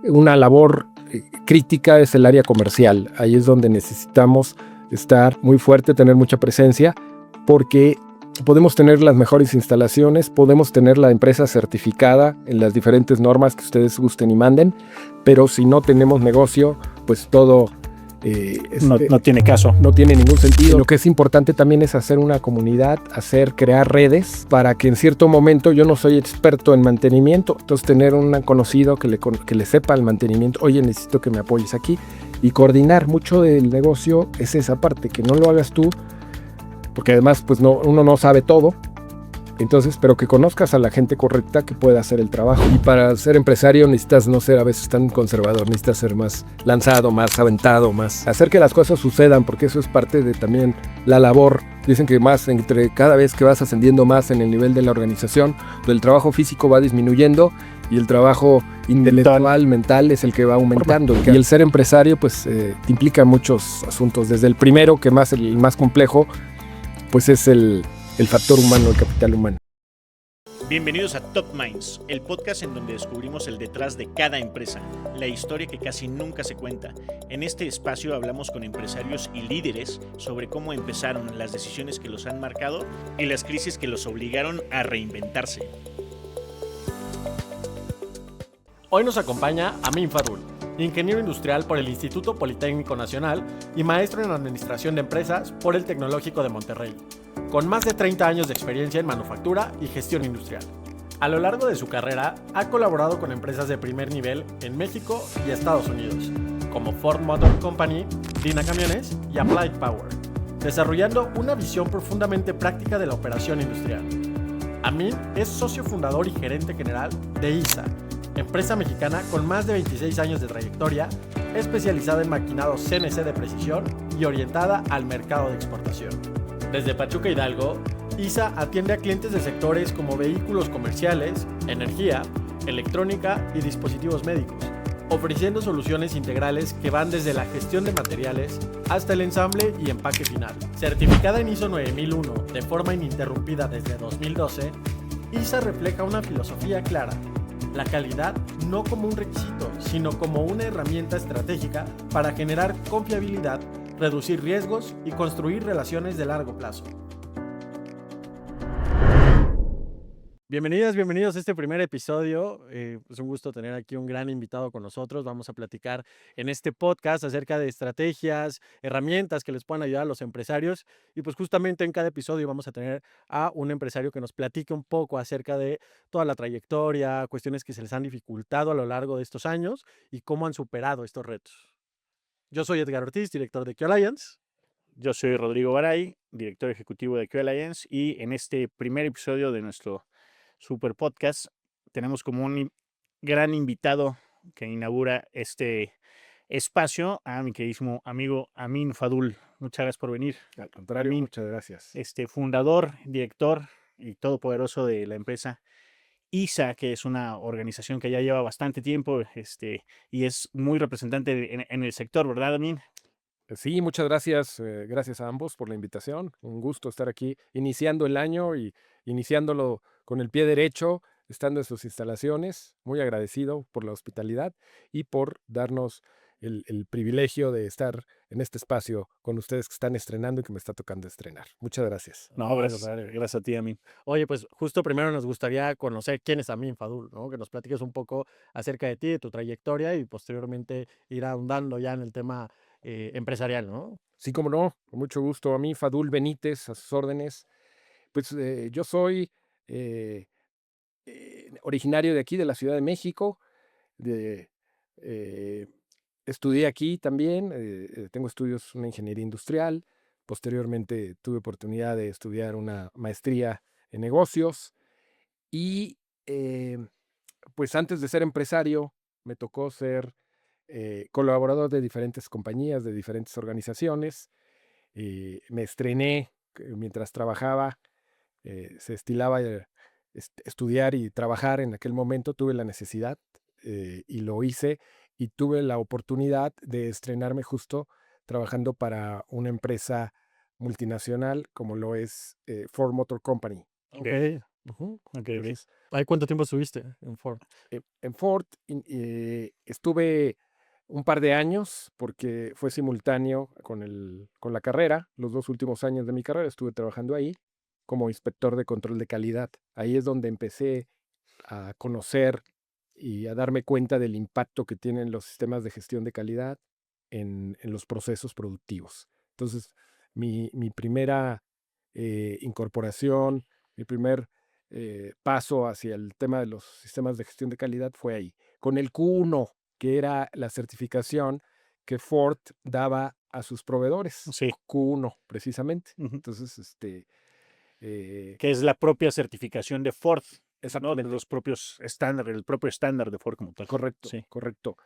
una labor crítica es el área comercial. Ahí es donde necesitamos estar muy fuerte, tener mucha presencia, porque podemos tener las mejores instalaciones, podemos tener la empresa certificada en las diferentes normas que ustedes gusten y manden, pero si no tenemos negocio, pues todo no tiene caso. No tiene ningún sentido. Lo que es importante también es hacer una comunidad, crear redes para que en cierto momento, yo no soy experto en mantenimiento, entonces tener un conocido que le sepa el mantenimiento, oye, necesito que me apoyes aquí, y coordinar. Mucho del negocio es esa parte, que no lo hagas tú, porque además pues uno no sabe todo. Entonces, pero que conozcas a la gente correcta que pueda hacer el trabajo. Y para ser empresario necesitas no ser a veces tan conservador, necesitas ser más lanzado, más aventado, más hacer que las cosas sucedan, porque eso es parte de también la labor. Dicen que más entre cada vez que vas ascendiendo más en el nivel de la organización, el trabajo físico va disminuyendo y el trabajo intelectual, mental es el que va aumentando. Y el ser empresario pues implica muchos asuntos. Desde el primero, que el más complejo, pues es el factor humano, el capital humano. Bienvenidos a Top Minds, el podcast en donde descubrimos el detrás de cada empresa, la historia que casi nunca se cuenta. En este espacio hablamos con empresarios y líderes sobre cómo empezaron, las decisiones que los han marcado y las crisis que los obligaron a reinventarse. Hoy nos acompaña Amin Fadul, ingeniero industrial por el Instituto Politécnico Nacional y maestro en Administración de Empresas por el Tecnológico de Monterrey, con más de 30 años de experiencia en manufactura y gestión industrial. A lo largo de su carrera, ha colaborado con empresas de primer nivel en México y Estados Unidos, como Ford Motor Company, Dina Camiones y Applied Power, desarrollando una visión profundamente práctica de la operación industrial. Amin es socio fundador y gerente general de ISA, empresa mexicana con más de 26 años de trayectoria, especializada en maquinados CNC de precisión y orientada al mercado de exportación. Desde Pachuca, Hidalgo, ISA atiende a clientes de sectores como vehículos comerciales, energía, electrónica y dispositivos médicos, ofreciendo soluciones integrales que van desde la gestión de materiales hasta el ensamble y empaque final. Certificada en ISO 9001 de forma ininterrumpida desde 2012, ISA refleja una filosofía clara: la calidad no como un requisito, sino como una herramienta estratégica para generar confiabilidad, reducir riesgos y construir relaciones de largo plazo. Bienvenidos a este primer episodio. Es un gusto tener aquí un gran invitado con nosotros. Vamos a platicar en este podcast acerca de estrategias, herramientas que les puedan ayudar a los empresarios. Y pues justamente en cada episodio vamos a tener a un empresario que nos platique un poco acerca de toda la trayectoria, cuestiones que se les han dificultado a lo largo de estos años y cómo han superado estos retos. Yo soy Edgar Ortiz, director de QAlliance. Yo soy Rodrigo Baray, director ejecutivo de QAlliance, y en este primer episodio de nuestro super podcast tenemos como un gran invitado que inaugura este espacio a mi queridísimo amigo Amin Fadul. Muchas gracias por venir. Al contrario, Amin, muchas gracias. Fundador, director y todopoderoso de la empresa ISA, que es una organización que ya lleva bastante tiempo y es muy representante en el sector, ¿verdad, Amin? Sí, muchas gracias. Gracias a ambos por la invitación. Un gusto estar aquí iniciando el año y iniciándolo con el pie derecho, estando en sus instalaciones. Muy agradecido por la hospitalidad y por darnos el privilegio de estar en este espacio con ustedes que están estrenando y que me está tocando estrenar. Muchas gracias. No, gracias a ti, Amin. Oye, pues justo primero nos gustaría conocer quién es Amin Fadul, ¿no? Que nos platiques un poco acerca de ti, de tu trayectoria y posteriormente ir ahondando ya en el tema empresarial, ¿no? Sí, cómo no, con mucho gusto. Amin Fadul Benítez, a sus órdenes. Pues yo soy originario de aquí, de la Ciudad de México. Estudié aquí también, tengo estudios, una ingeniería industrial. Posteriormente tuve oportunidad de estudiar una maestría en negocios y pues antes de ser empresario me tocó ser colaborador de diferentes compañías, de diferentes organizaciones. Me estrené mientras trabajaba, se estilaba estudiar y trabajar en aquel momento, tuve la necesidad y lo hice, y tuve la oportunidad de estrenarme justo trabajando para una empresa multinacional como lo es Ford Motor Company. Ok. Ujú. Ok. Entonces, ¿Ahí cuánto tiempo estuviste en Ford? en Ford estuve un par de años porque fue simultáneo con la carrera. Los 2 últimos años de mi carrera estuve trabajando ahí como inspector de control de calidad. Ahí es donde empecé a conocer y a darme cuenta del impacto que tienen los sistemas de gestión de calidad en los procesos productivos. Entonces, mi primera incorporación, mi primer paso hacia el tema de los sistemas de gestión de calidad fue ahí, con el Q1, que era la certificación que Ford daba a sus proveedores. Sí. Q1, precisamente. Ujú. Entonces, Que es la propia certificación de Ford, ¿no? De exactamente. los propios estándares, el propio estándar de Ford como tal. Correcto, Sí. correcto.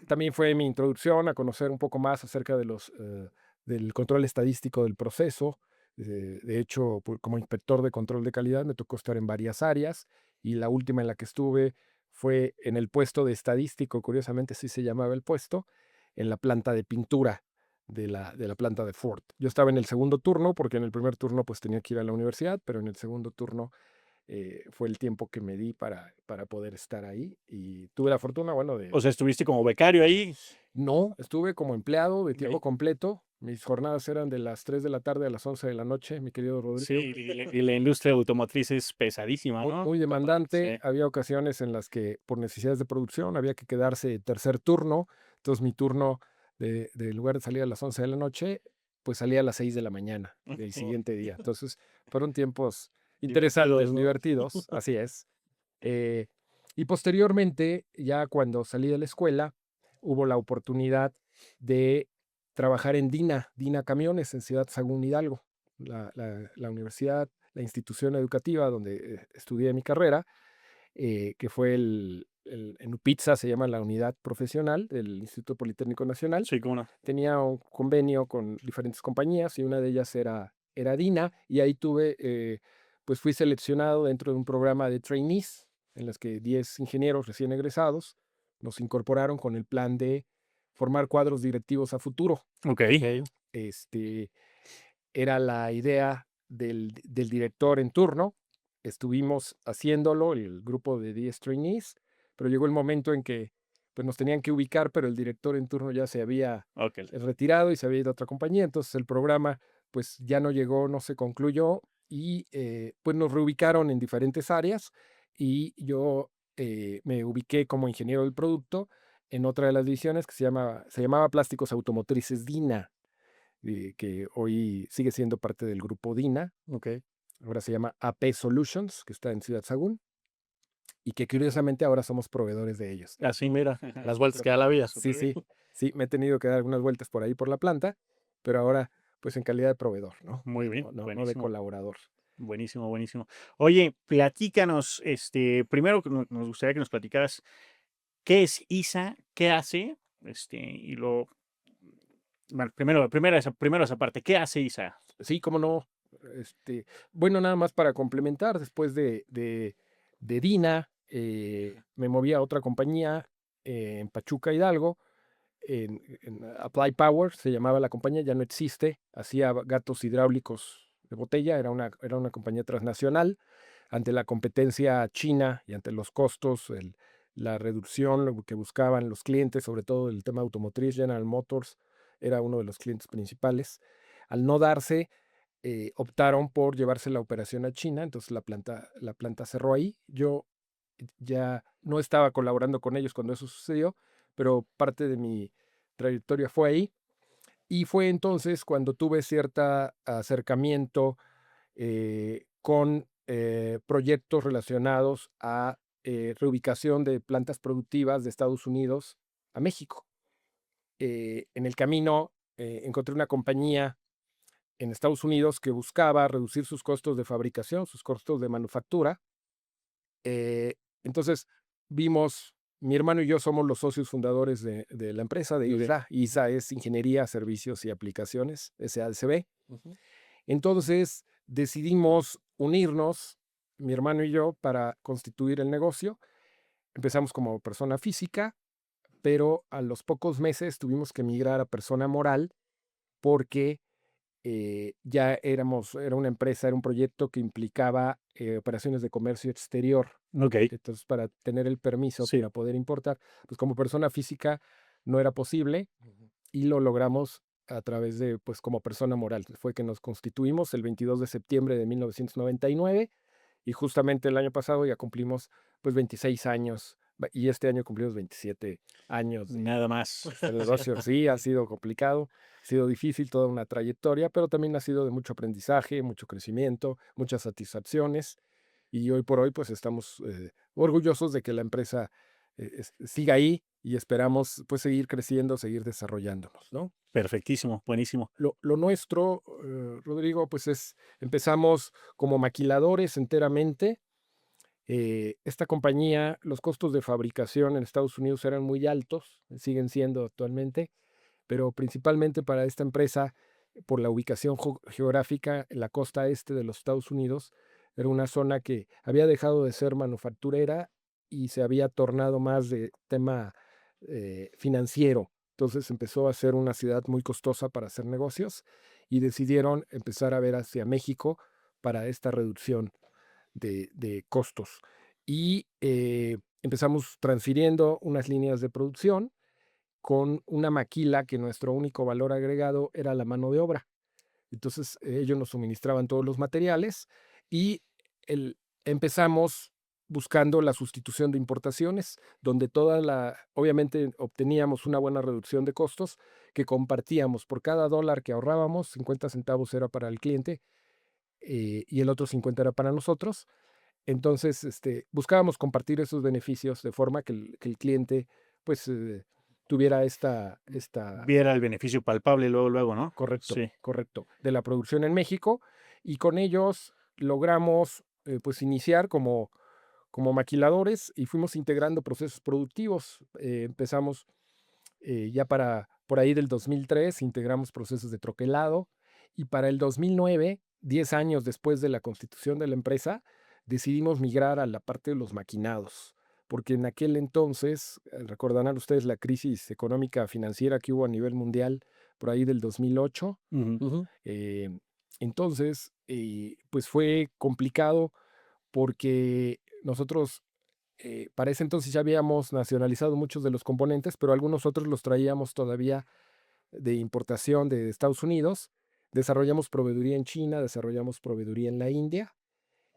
También fue mi introducción a conocer un poco más acerca del control estadístico del proceso. De hecho, como inspector de control de calidad me tocó estar en varias áreas y la última en la que estuve fue en el puesto de estadístico, curiosamente así se llamaba el puesto, en la planta de pintura de la planta de Ford. Yo estaba en el segundo turno porque en el primer turno pues tenía que ir a la universidad, pero en el segundo turno fue el tiempo que me di para poder estar ahí y tuve la fortuna, bueno, O sea, estuviste como becario ahí. no, estuve como empleado de tiempo Ok. completo. Mis jornadas eran de las 3 de la tarde a las 11 de la noche, mi querido Rodrigo. Sí, y la industria automotriz es pesadísima, Muy, ¿no? muy demandante. Sí. Había ocasiones en las que por necesidades de producción había que quedarse tercer turno. Entonces mi turno, de lugar de salir a las 11 de la noche, pues salía a las 6 de la mañana del siguiente día. Entonces fueron tiempos interesantes, Divertidos, ¿no? divertidos, así es. Eh, y posteriormente, ya cuando salí de la escuela, hubo la oportunidad de trabajar en DINA Camiones en Ciudad Sagún Hidalgo, la universidad, la institución educativa donde estudié mi carrera, que fue en UPITZA se llama la unidad profesional del Instituto Politécnico Nacional. Sí, cómo no. Tenía un convenio con diferentes compañías y una de ellas era DINA y ahí pues fui seleccionado dentro de un programa de trainees en los que 10 ingenieros recién egresados nos incorporaron con el plan de formar cuadros directivos a futuro. Ok. Este, Era la idea del director en turno. Estuvimos haciéndolo, el grupo de 10 trainees, pero llegó el momento en que pues, nos tenían que ubicar, pero el director en turno ya se había Ok. retirado y se había ido a otra compañía, entonces el programa pues ya no llegó, no se concluyó y pues nos reubicaron en diferentes áreas y yo me ubiqué como ingeniero del producto en otra de las divisiones que se llamaba Plásticos Automotrices DINA, que hoy sigue siendo parte del grupo DINA. Ok. Ahora se llama AP Solutions, que está en Ciudad Sagún, y que curiosamente ahora somos proveedores de ellos. Así, mira. Las vueltas que da la vida. Sí, sí, sí, me he tenido que dar algunas vueltas por ahí por la planta, pero ahora pues en calidad de proveedor, ¿no? Muy bien. No de Buenísimo. colaborador. Buenísimo, buenísimo. Oye, platícanos, primero nos gustaría que nos platicaras qué es ISA, qué hace, y bueno, primero esa parte, ¿qué hace ISA? Sí, cómo no. Bueno, nada más para complementar, después de DINA, me moví a otra compañía en Pachuca, Hidalgo, en Apply Power, se llamaba la compañía, ya no existe, hacía gatos hidráulicos de botella, era una compañía transnacional. Ante la competencia china y ante los costos, la reducción, lo que buscaban los clientes, sobre todo el tema automotriz, General Motors era uno de los clientes principales. Al no darse, optaron por llevarse la operación a China, entonces la planta cerró ahí. Yo ya no estaba colaborando con ellos cuando eso sucedió, pero parte de mi trayectoria fue ahí. Y fue entonces cuando tuve cierto acercamiento con proyectos relacionados a reubicación de plantas productivas de Estados Unidos a México. En el camino encontré una compañía en Estados Unidos que buscaba reducir sus costos de fabricación, sus costos de manufactura. Entonces vimos, mi hermano y yo somos los socios fundadores de la empresa, de Muy bien. ISA. ISA es Ingeniería, Servicios y Aplicaciones, SADCB. Entonces decidimos unirnos, mi hermano y yo, para constituir el negocio. Empezamos como persona física, pero a los pocos meses tuvimos que migrar a persona moral porque ya era una empresa, era un proyecto que implicaba operaciones de comercio exterior. Ok. Entonces, para tener el permiso Sí. para poder importar, pues como persona física no era posible y lo logramos a través de, pues como persona moral. Fue que nos constituimos el 22 de septiembre de 1999 y justamente el año pasado ya cumplimos pues 26 años y este año cumplimos 27 años Nada más. el negocio. Sí, ha sido complicado, ha sido difícil, toda una trayectoria, pero también ha sido de mucho aprendizaje, mucho crecimiento, muchas satisfacciones. Y hoy por hoy, pues estamos orgullosos de que la empresa siga ahí y esperamos pues seguir creciendo, seguir desarrollándonos, ¿no? Perfectísimo, buenísimo. Lo nuestro, Rodrigo, pues empezamos como maquiladores enteramente. Esta compañía, los costos de fabricación en Estados Unidos eran muy altos, siguen siendo actualmente, pero principalmente para esta empresa, por la ubicación geográfica en la costa este de los Estados Unidos, era una zona que había dejado de ser manufacturera y se había tornado más de tema financiero. Entonces empezó a ser una ciudad muy costosa para hacer negocios y decidieron empezar a ver hacia México para esta reducción de costos. Y empezamos transfiriendo unas líneas de producción con una maquila que nuestro único valor agregado era la mano de obra. Entonces ellos nos suministraban todos los materiales y empezamos buscando la sustitución de importaciones, donde obviamente obteníamos una buena reducción de costos que compartíamos. Por cada dólar que ahorrábamos, 50 centavos era para el cliente y el otro 50 era para nosotros. Entonces, buscábamos compartir esos beneficios de forma que el cliente, pues, tuviera Viera el beneficio palpable luego, ¿no? correcto, Sí. correcto, de la producción en México. Y con ellos logramos, pues, iniciar como maquiladores y fuimos integrando procesos productivos. Empezamos ya por ahí del 2003, integramos procesos de troquelado y para el 2009, 10 años después de la constitución de la empresa, decidimos migrar a la parte de los maquinados, porque en aquel entonces, recordarán ustedes la crisis económica financiera que hubo a nivel mundial por ahí del 2008. Ujú. eh, entonces, pues fue complicado porque nosotros para ese entonces ya habíamos nacionalizado muchos de los componentes, pero algunos otros los traíamos todavía de importación de Estados Unidos. Desarrollamos proveeduría en China, desarrollamos proveeduría en la India.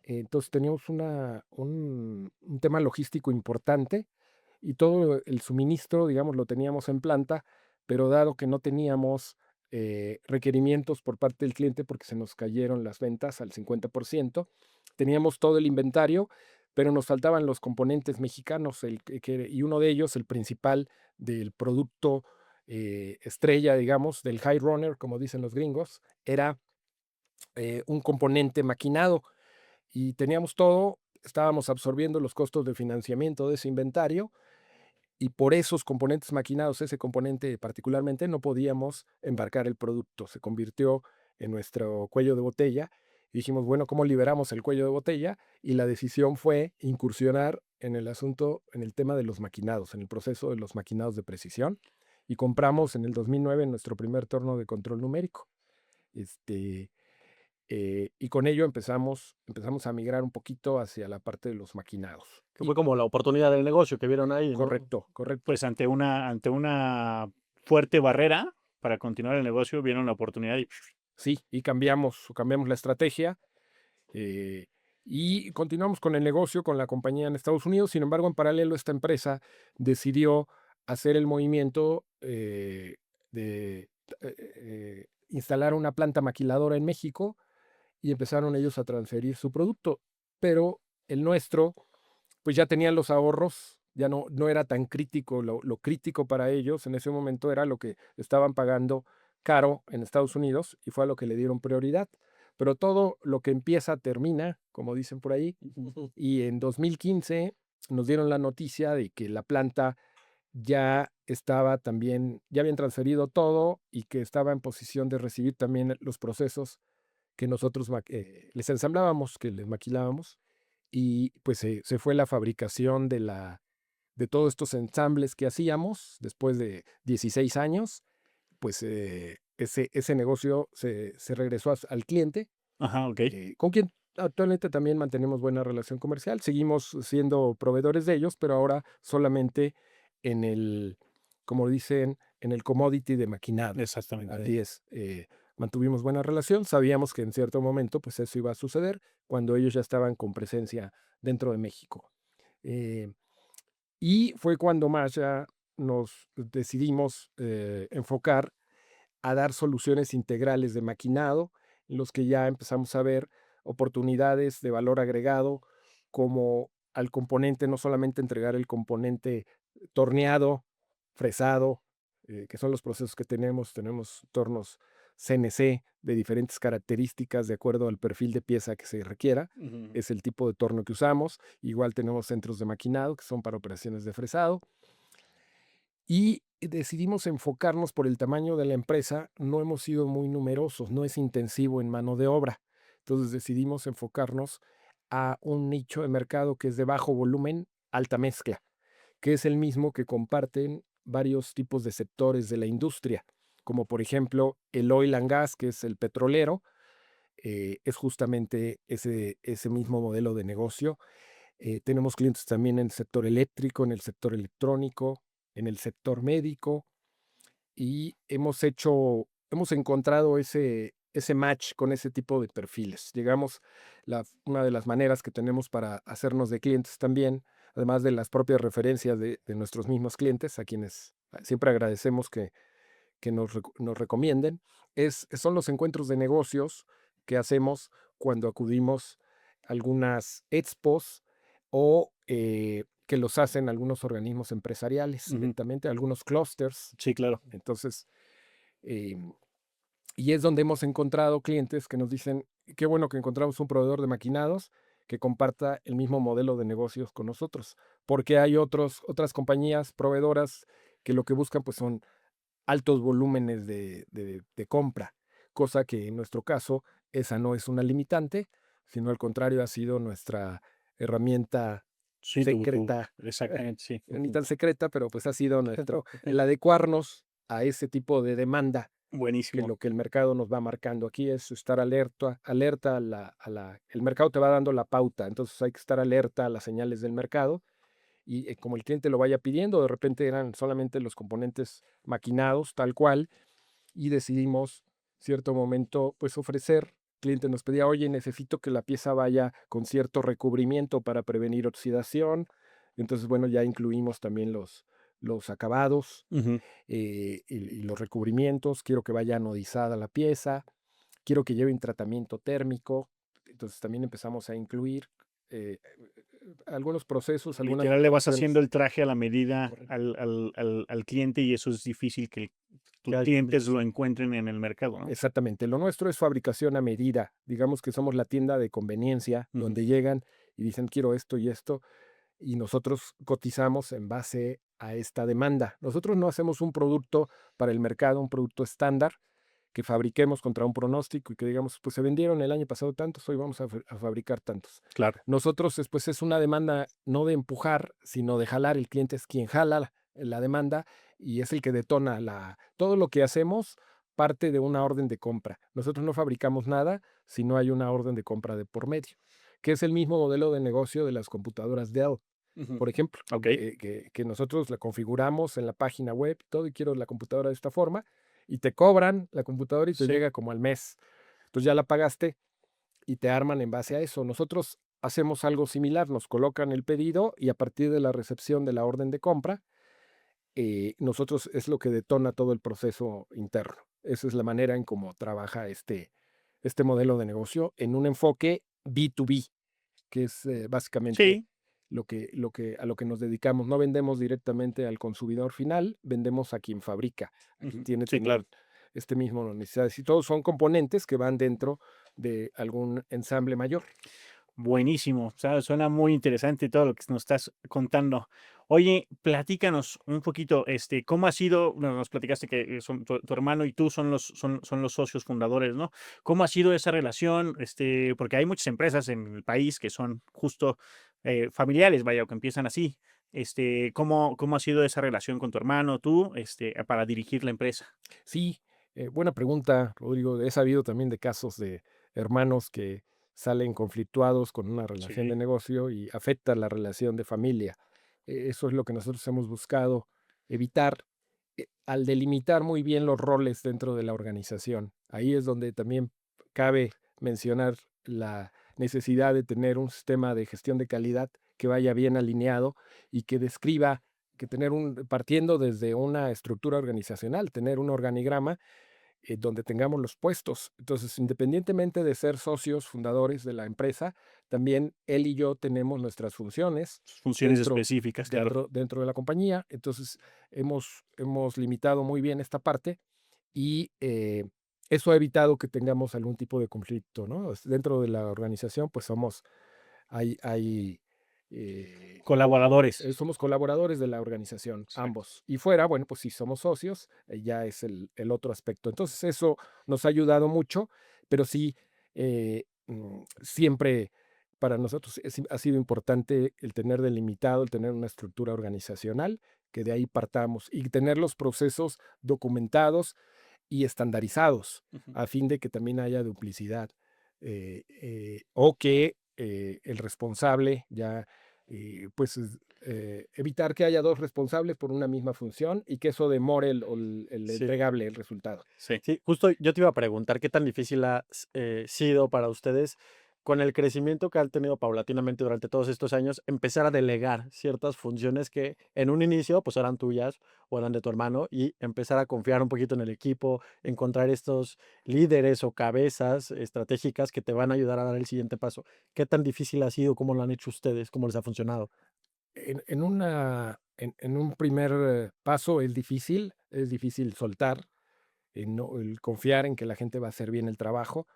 Entonces teníamos un tema logístico importante y todo el suministro, digamos, lo teníamos en planta, pero dado que no teníamos requerimientos por parte del cliente porque se nos cayeron las ventas al 50%, teníamos todo el inventario, pero nos faltaban los componentes mexicanos y uno de ellos, el principal del producto estrella, digamos, del high runner, como dicen los gringos, era un componente maquinado y teníamos todo, estábamos absorbiendo los costos de financiamiento de ese inventario y por esos componentes maquinados, ese componente particularmente, no podíamos embarcar el producto. Se convirtió en nuestro cuello de botella y dijimos, bueno, ¿cómo liberamos el cuello de botella? Y la decisión fue incursionar en el asunto, en el tema de los maquinados, en el proceso de los maquinados de precisión. Y compramos en el 2009 nuestro primer torno de control numérico. Y con ello empezamos a migrar un poquito hacia la parte de los maquinados. Que fue como la oportunidad del negocio que vieron ahí, ¿no? Correcto, correcto. Pues ante una fuerte barrera para continuar el negocio, vieron la oportunidad y Sí, y cambiamos la estrategia y continuamos con el negocio con la compañía en Estados Unidos. Sin embargo, en paralelo, esta empresa decidió hacer el movimiento de instalar una planta maquiladora en México y empezaron ellos a transferir su producto. Pero el nuestro, pues ya tenían los ahorros, ya no era tan crítico. Lo crítico para ellos en ese momento era lo que estaban pagando caro en Estados Unidos y fue a lo que le dieron prioridad. Pero todo lo que empieza termina, como dicen por ahí, y en 2015 nos dieron la noticia de que la planta ya estaba también, ya habían transferido todo y que estaba en posición de recibir también los procesos que nosotros les ensamblábamos, que les maquilábamos, y pues se fue la fabricación de todos estos ensambles que hacíamos después de 16 años, pues ese negocio se regresó al cliente, Ajá, ok. con quien actualmente también mantenemos buena relación comercial. Seguimos siendo proveedores de ellos, pero ahora solamente en el, como dicen, en el commodity de maquinado. Exactamente. Así es. Mantuvimos buena relación. Sabíamos que en cierto momento, pues eso iba a suceder cuando ellos ya estaban con presencia dentro de México. Eh, y fue cuando más ya nos decidimos enfocar a dar soluciones integrales de maquinado, en los que ya empezamos a ver oportunidades de valor agregado, como al componente, no solamente entregar el componente torneado, fresado, que son los procesos que tenemos tornos CNC de diferentes características de acuerdo al perfil de pieza que se requiera, Ujú. es el tipo de torno que usamos. Igual tenemos centros de maquinado que son para operaciones de fresado, y decidimos enfocarnos por el tamaño de la empresa. No hemos sido muy numerosos, no es intensivo en mano de obra. Entonces decidimos enfocarnos a un nicho de mercado que es de bajo volumen, alta mezcla, que es el mismo que comparten varios tipos de sectores de la industria, como por ejemplo el oil and gas, que es el petrolero. Es justamente ese mismo modelo de negocio. Tenemos clientes también en el sector eléctrico, en el sector electrónico, en el sector médico, y hemos encontrado ese match con ese tipo de perfiles. Una de las maneras que tenemos para hacernos de clientes también, además de las propias referencias de nuestros mismos clientes, a quienes siempre agradecemos que nos recomienden, son los encuentros de negocios que hacemos cuando acudimos a algunas expos, o que los hacen algunos organismos empresariales, Ujú. directamente, algunos clusters. Sí, claro. Entonces, y es donde hemos encontrado clientes que nos dicen: qué bueno que encontramos un proveedor de maquinados que comparta el mismo modelo de negocios con nosotros, porque hay otras compañías proveedoras que lo que buscan pues son altos volúmenes de compra, cosa que en nuestro caso esa no es una limitante, sino al contrario ha sido nuestra herramienta Sí, secreta, exactamente, sí. ni tan secreta, pero pues ha sido el adecuarnos a ese tipo de demanda, que Buenísimo. lo que el mercado nos va marcando aquí es estar alerta el mercado te va dando la pauta, entonces hay que estar alerta a las señales del mercado, y como el cliente lo vaya pidiendo. De repente eran solamente los componentes maquinados, tal cual, y decidimos, cierto momento, pues ofrecer. El cliente nos pedía: oye, necesito que la pieza vaya con cierto recubrimiento para prevenir oxidación. Entonces, bueno, ya incluimos también los acabados, Ujú. y los recubrimientos. Quiero que vaya anodizada la pieza, quiero que lleve un tratamiento térmico. Entonces también empezamos a incluir eh, algunos procesos, algunas Literal, le vas opciones. haciendo el traje a la medida Correcto. al cliente, y eso es difícil que tus Ya, clientes lo encuentren en el mercado, ¿no? Exactamente. Lo nuestro es fabricación a medida. Digamos que somos la tienda de conveniencia, Ujú. donde llegan y dicen: quiero esto y esto, y nosotros cotizamos en base a esta demanda. Nosotros no hacemos un producto para el mercado, un producto estándar que fabriquemos contra un pronóstico y que digamos: pues se vendieron el año pasado tantos, hoy vamos a fabricar tantos. Claro. Nosotros después es una demanda no de empujar, sino de jalar. El cliente es quien jala la demanda, y es el que detona todo lo que hacemos parte de una orden de compra. Nosotros no fabricamos nada si no hay una orden de compra de por medio, que es el mismo modelo de negocio de las computadoras Dell, Ujú. por ejemplo, Ok. que nosotros la configuramos en la página web, todo, y quiero la computadora de esta forma, y te cobran la computadora y te Sí. llega como al mes. Entonces ya la pagaste y te arman en base a eso. Nosotros hacemos algo similar, nos colocan el pedido y a partir de la recepción de la orden de compra, nosotros es lo que detona todo el proceso interno. Esa es la manera en cómo trabaja este modelo de negocio en un enfoque B2B, que es básicamente Sí. a lo que nos dedicamos. No vendemos directamente al consumidor final, vendemos a quien fabrica, a quien Ujú. tiene Sí, claro. también este mismo necesidades. Y todos son componentes que van dentro de algún ensamble mayor. Buenísimo. O sea, suena muy interesante todo lo que nos estás contando. Oye, platícanos un poquito, ¿cómo ha sido? Bueno, nos platicaste que son tu hermano y tú son los socios fundadores, ¿no? ¿Cómo ha sido esa relación? Porque hay muchas empresas en el país que son justo familiares, vaya, o que empiezan así. ¿Cómo ha sido esa relación con tu hermano, tú, para dirigir la empresa? Sí, Buena pregunta, Rodrigo. He sabido también de casos de hermanos que salen conflictuados con una relación de Sí. negocio y afecta la relación de familia. Eso es lo que nosotros hemos buscado evitar al delimitar muy bien los roles dentro de la organización. Ahí es donde también cabe mencionar la necesidad de tener un sistema de gestión de calidad que vaya bien alineado y que describa que partiendo desde una estructura organizacional, tener un organigrama donde tengamos los puestos. Entonces, independientemente de ser socios fundadores de la empresa, también él y yo tenemos nuestras funciones Funciones dentro, específicas, claro. dentro de la compañía. Entonces, hemos limitado muy bien esta parte y eso ha evitado que tengamos algún tipo de conflicto, ¿no? Dentro de la organización, pues hay Colaboradores. somos colaboradores de la organización, Exacto. ambos. Y fuera, bueno, pues si somos socios, ya es el otro aspecto. Entonces eso nos ha ayudado mucho, pero sí, siempre para nosotros ha sido importante el tener delimitado, el tener una estructura organizacional, que de ahí partamos y tener los procesos documentados y estandarizados, Ujú. a fin de que también haya duplicidad, o que el responsable ya, pues, evitar que haya dos responsables por una misma función y que eso demore el Sí. entregable, el resultado. Sí. Sí, justo yo te iba a preguntar qué tan difícil ha sido para ustedes con el crecimiento que han tenido paulatinamente durante todos estos años, empezar a delegar ciertas funciones que en un inicio pues eran tuyas o eran de tu hermano y empezar a confiar un poquito en el equipo, encontrar estos líderes o cabezas estratégicas que te van a ayudar a dar el siguiente paso. ¿Qué tan difícil ha sido? ¿Cómo lo han hecho ustedes? ¿Cómo les ha funcionado? En un primer paso es difícil soltar, el confiar en que la gente va a hacer bien el trabajo.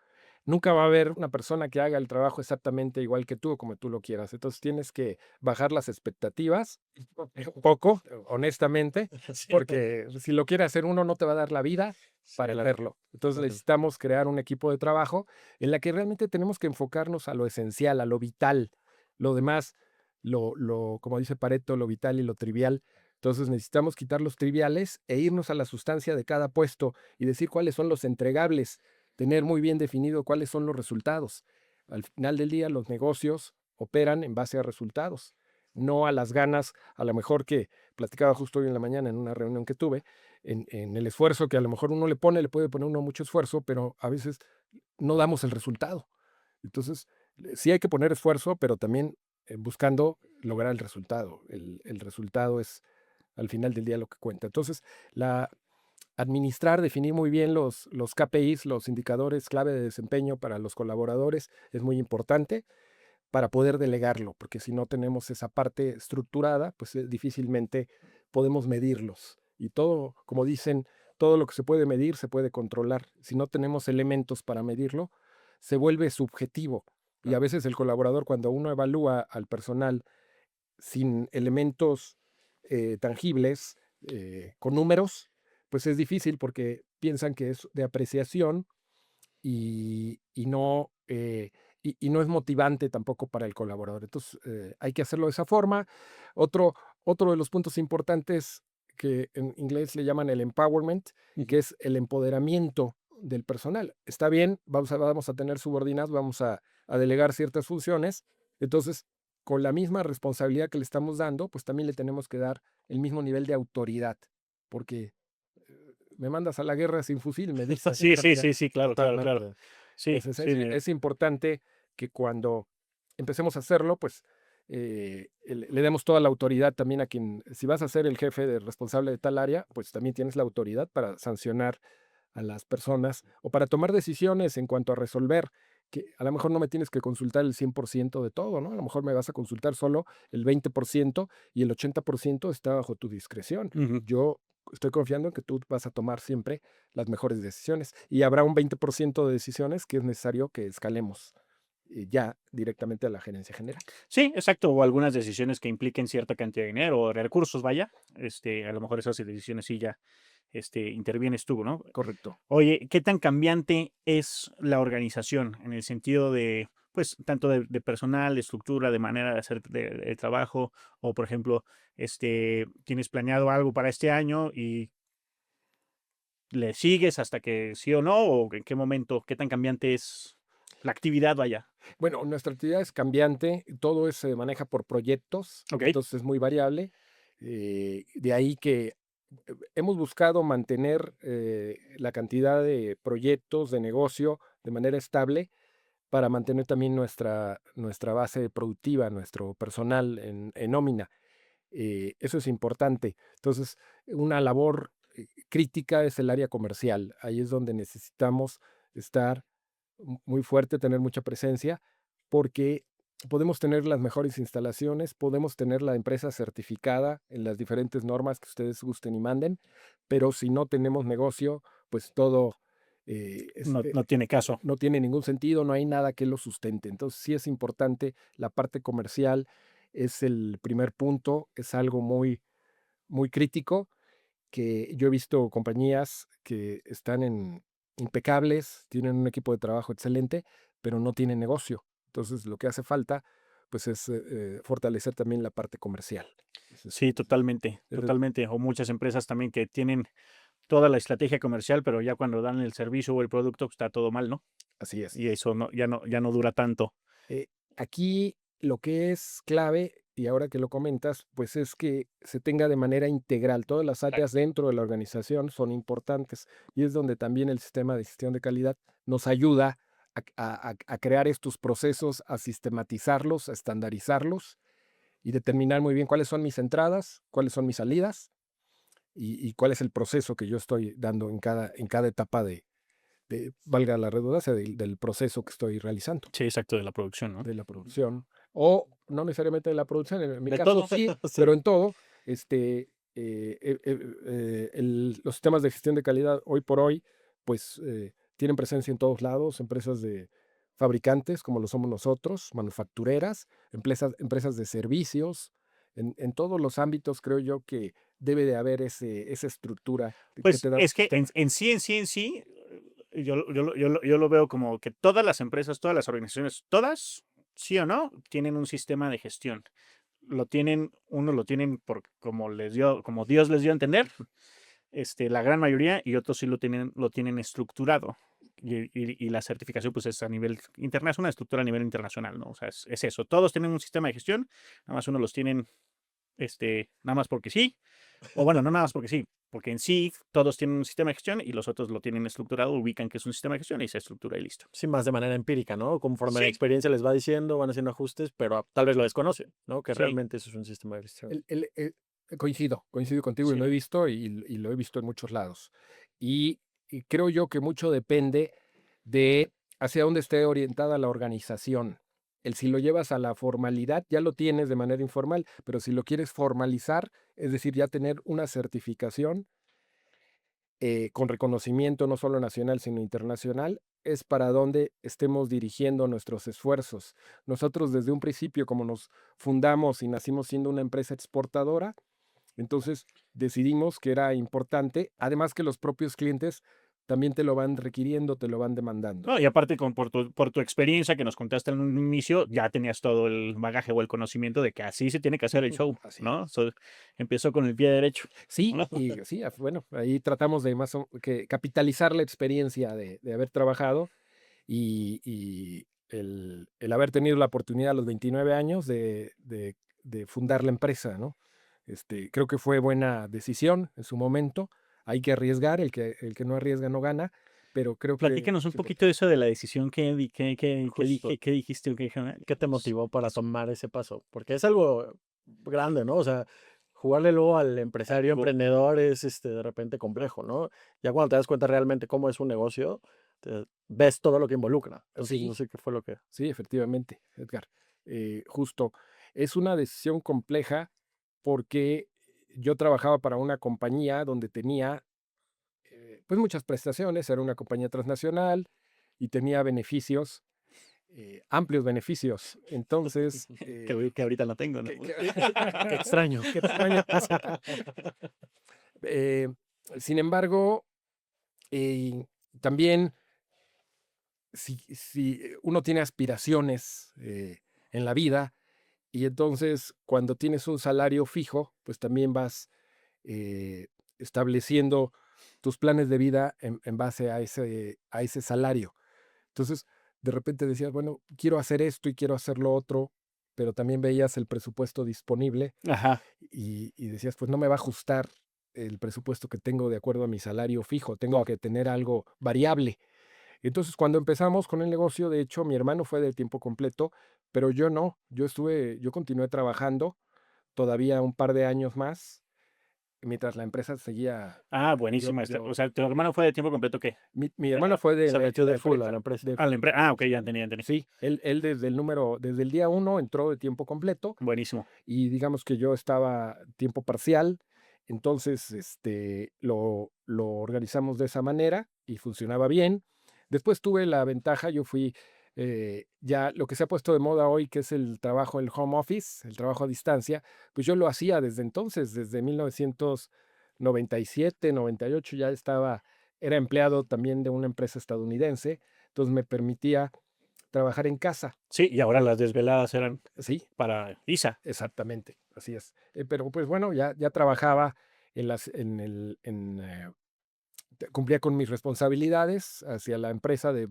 Nunca va a haber una persona que haga el trabajo exactamente igual que tú o como tú lo quieras. Entonces tienes que bajar las expectativas un poco, honestamente, Sí, porque si lo quiere hacer uno no te va a dar la vida sí, para claro, hacerlo. Entonces claro. necesitamos crear un equipo de trabajo en la que realmente tenemos que enfocarnos a lo esencial, a lo vital. Lo demás, como dice Pareto, lo vital y lo trivial. Entonces necesitamos quitar los triviales e irnos a la sustancia de cada puesto y decir cuáles son los entregables, tener muy bien definido cuáles son los resultados. Al final del día, los negocios operan en base a resultados, no a las ganas, a lo mejor que platicaba justo hoy en la mañana en una reunión que tuve, en el esfuerzo que a lo mejor uno le pone, le puede poner uno mucho esfuerzo, pero a veces no damos el resultado. Entonces, sí hay que poner esfuerzo, pero también buscando lograr el resultado. El resultado es al final del día lo que cuenta. Entonces, la, definir muy bien los KPIs, los indicadores clave de desempeño para los colaboradores es muy importante para poder delegarlo, porque si no tenemos esa parte estructurada, pues difícilmente podemos medirlos. Y todo, como dicen, todo lo que se puede medir se puede controlar. Si no tenemos elementos para medirlo, se vuelve subjetivo. Y a veces el colaborador, cuando uno evalúa al personal sin elementos tangibles, con números, pues es difícil porque piensan que es de apreciación y no, y no es motivante tampoco para el colaborador. Entonces, hay que hacerlo de esa forma. Otro, otro de los puntos importantes que en inglés le llaman el empowerment, Ujú. que es el empoderamiento del personal. Está bien, vamos a tener subordinados, vamos a delegar ciertas funciones. Entonces, con la misma responsabilidad que le estamos dando, pues también le tenemos que dar el mismo nivel de autoridad, porque me mandas a la guerra sin fusil, me dices. Sí, sí, sí, sí, claro, claro, claro. Totalmente. Sí, sí, Es importante que cuando empecemos a hacerlo, pues le demos toda la autoridad también a quien, si vas a ser el jefe de responsable de tal área, pues también tienes la autoridad para sancionar a las personas o para tomar decisiones en cuanto a resolver, que a lo mejor no me tienes que consultar el 100% de todo, ¿no? A lo mejor me vas a consultar solo el 20% y el 80% está bajo tu discreción. ujú. Yo estoy confiando en que tú vas a tomar siempre las mejores decisiones y habrá un 20% de decisiones que es necesario que escalemos ya directamente a la gerencia general. Sí, exacto, o algunas decisiones que impliquen cierta cantidad de dinero o de recursos, vaya, a lo mejor esas decisiones sí ya, intervienes tú, ¿no? Correcto. Oye, ¿qué tan cambiante es la organización en el sentido de, pues, tanto de personal, de estructura, de manera de hacer el trabajo, o por ejemplo, tienes planeado algo para este año y ¿Le sigues hasta que sí o no? ¿O en qué momento? ¿Qué tan cambiante es la actividad, vaya? Bueno, nuestra actividad es cambiante, todo se maneja por proyectos, Ok. entonces es muy variable. De ahí que hemos buscado mantener la cantidad de proyectos de negocio de manera estable para mantener también nuestra base productiva, nuestro personal en nómina. Eso es importante. Entonces, una labor crítica es el área comercial. Ahí es donde necesitamos estar muy fuerte, tener mucha presencia, porque podemos tener las mejores instalaciones, podemos tener la empresa certificada en las diferentes normas que ustedes gusten y manden, pero si no tenemos negocio, pues todo No tiene caso. no tiene ningún sentido, no hay nada que lo sustente. Entonces sí es importante la parte comercial, es el primer punto, es algo muy crítico, que yo he visto compañías que están impecables, tienen un equipo de trabajo excelente, pero no tienen negocio. Entonces lo que hace falta pues es fortalecer también la parte comercial. Sí, totalmente, Ese- totalmente. O muchas empresas también que tienen toda la estrategia comercial, pero ya cuando dan el servicio o el producto está todo mal, ¿no? Así es. Y eso ya no dura tanto. Eh, Aquí lo que es clave, y ahora que lo comentas, pues es que se tenga de manera integral. Todas las áreas dentro de la organización son importantes y es donde también el sistema de gestión de calidad nos ayuda a crear estos procesos, a sistematizarlos, a estandarizarlos y determinar muy bien cuáles son mis entradas, cuáles son mis salidas y cuál es el proceso que yo estoy dando en cada etapa valga la redundancia, del proceso que estoy realizando Sí, exacto, de la producción, ¿no? de la producción, o no necesariamente de la producción, en mi De caso todo. sí, Sí. pero en todo, los sistemas de gestión de calidad hoy por hoy, pues tienen presencia en todos lados, empresas de fabricantes como lo somos nosotros, manufactureras, empresas de servicios, en todos los ámbitos creo yo que debe de haber esa estructura que Pues te da un es que sistema. en sí, yo lo veo como que todas las empresas, todas las organizaciones, todas, sí o no, tienen un sistema de gestión. Unos lo tienen como Dios les dio a entender, la gran mayoría, y otros sí lo tienen estructurado. Y la certificación, pues, es a nivel internacional, una estructura a nivel internacional, ¿no? O sea, es eso. Todos tienen un sistema de gestión, nada más unos los tienen, nada más porque sí, o bueno, no nada más porque sí, porque en sí todos tienen un sistema de gestión y los otros lo tienen estructurado, ubican que es un sistema de gestión y se estructura y listo. Sí, más de manera empírica, ¿no? Conforme la Sí, experiencia les va diciendo, van haciendo ajustes, pero tal vez lo desconocen, ¿no? Que sí. realmente eso es un sistema de gestión. Coincido contigo y Sí. lo he visto y lo he visto en muchos lados. Y creo yo que mucho depende de hacia dónde esté orientada la organización. Si lo llevas a la formalidad, ya lo tienes de manera informal, pero si lo quieres formalizar, es decir, ya tener una certificación con reconocimiento no solo nacional, sino internacional, es para donde estemos dirigiendo nuestros esfuerzos. Nosotros desde un principio, como nos fundamos y nacimos siendo una empresa exportadora, entonces decidimos que era importante, además que los propios clientes también te lo van requiriendo, te lo van demandando. No, y aparte, por tu experiencia que nos contaste en un inicio, ya tenías todo el bagaje o el conocimiento de que así se tiene que hacer el show, Así ¿no? es. Empezó con el pie derecho. Sí, ¿No? y sí, bueno, ahí tratamos de que capitalizar la experiencia de haber trabajado y el haber tenido la oportunidad a los 29 años de fundar la empresa, ¿no? Creo que fue buena decisión en su momento. Hay que arriesgar, el que no arriesga no gana, pero creo que Platícanos un es poquito de eso de la decisión que Justo. dijiste o que dijeron. ¿Qué te motivó para tomar ese paso? Porque es algo grande, ¿no? O sea, jugarle luego al empresario, emprendedor es de repente complejo, ¿no? Ya cuando te das cuenta realmente cómo es un negocio, ves todo lo que involucra. Entonces, no sí, sé qué fue lo que... sí, efectivamente, Edgar. Justo, es una decisión compleja porque yo trabajaba para una compañía donde tenía pues muchas prestaciones, era una compañía transnacional y tenía beneficios, amplios beneficios. Entonces, Que ahorita no tengo, ¿no? Qué extraño. qué extraño. Eh, Sin embargo, también si uno tiene aspiraciones en la vida y entonces cuando tienes un salario fijo, pues también vas estableciendo tus planes de vida en base a ese salario. Entonces, de repente decías, bueno, quiero hacer esto y quiero hacer lo otro, pero también veías el presupuesto disponible Ajá. y decías, pues no me va a ajustar el presupuesto que tengo de acuerdo a mi salario fijo, tengo Claro. que tener algo variable. Entonces, cuando empezamos con el negocio, de hecho, mi hermano fue de tiempo completo, pero yo no, yo continué trabajando todavía un par de años más, mientras la empresa seguía, Ah, yo, buenísima. yo, O sea, ¿tu hermano fue de tiempo completo qué? mi hermano fue Se metió de full a la empresa. A la empresa. Ah, ok, ya entendí, ya entendí. Sí, él desde el día uno entró de tiempo completo Buenísimo. y digamos que yo estaba tiempo parcial, entonces lo organizamos de esa manera y funcionaba bien. Después tuve la ventaja, yo fui ya lo que se ha puesto de moda hoy, que es el trabajo, el home office, el trabajo a distancia, pues yo lo hacía desde entonces, desde 1997, 98 ya era empleado también de una empresa estadounidense, entonces me permitía trabajar en casa. Sí, y ahora las desveladas eran Sí, para Isa. exactamente, así es. Pero pues bueno, ya trabajaba en las, en el, en, cumplía con mis responsabilidades hacia la empresa de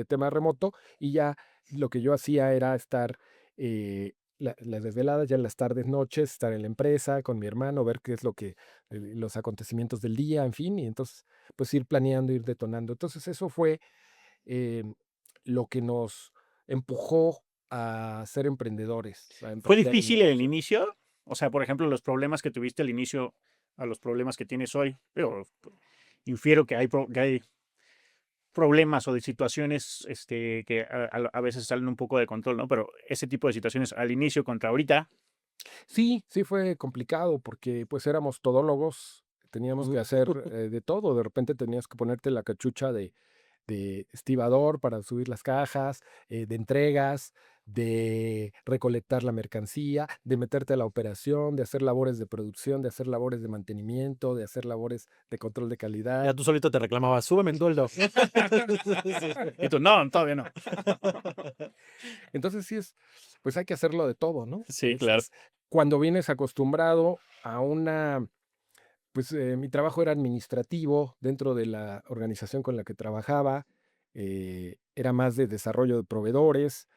tema remoto y ya lo que yo hacía era estar las desveladas, ya en las tardes, noches, estar en la empresa con mi hermano, ver qué es los acontecimientos del día, en fin, y entonces pues ir planeando, ir detonando. Entonces eso fue eh, lo que nos empujó a ser emprendedores, a ¿Fue emprender el difícil el negocio. inicio? O sea, por ejemplo, los problemas que tuviste al inicio a los problemas que tienes hoy. Pero infiero que que hay problemas o de situaciones que a veces salen un poco de control, ¿no? Pero ese tipo de situaciones al inicio contra ahorita. Sí, sí fue complicado porque pues éramos todólogos, teníamos que hacer de todo, de repente tenías que ponerte la cachucha de estibador para subir las cajas, de entregas, de recolectar la mercancía, de meterte a la operación, de hacer labores de producción, de hacer labores de mantenimiento, de hacer labores de control de calidad. Ya tú solito te reclamabas, súbeme el sueldo. Y tú, no, todavía no. Entonces sí pues hay que hacerlo de todo, ¿no? Sí, claro. Cuando vienes acostumbrado a pues mi trabajo era administrativo dentro de la organización con la que trabajaba, era más de desarrollo de proveedores,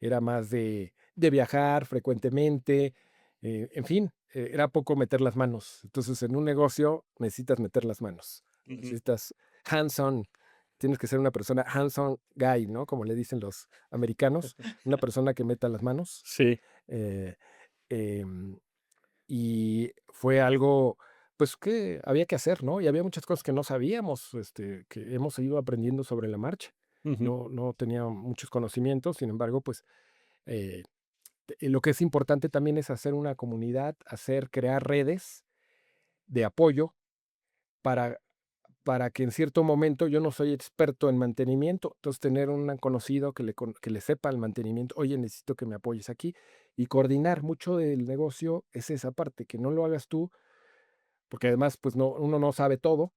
era más de viajar frecuentemente, en fin, era poco meter las manos. Entonces, en un negocio necesitas meter las manos, Ujú. necesitas hands-on, tienes que ser una persona hands-on guy, ¿no? Como le dicen los americanos, una persona que meta las manos. Sí. eh, em, y fue algo, pues, que había que hacer, ¿no? Y había muchas cosas que no sabíamos, que hemos ido aprendiendo sobre la marcha. Ujú. No tenía muchos conocimientos, sin embargo, pues, eh, lo que es importante también es hacer una comunidad, crear redes de apoyo para que en cierto momento yo no soy experto en mantenimiento, entonces tener un conocido que le sepa el mantenimiento, oye, necesito que me apoyes aquí y coordinar mucho del negocio es esa parte, que no lo hagas tú, porque además pues no, uno no sabe todo,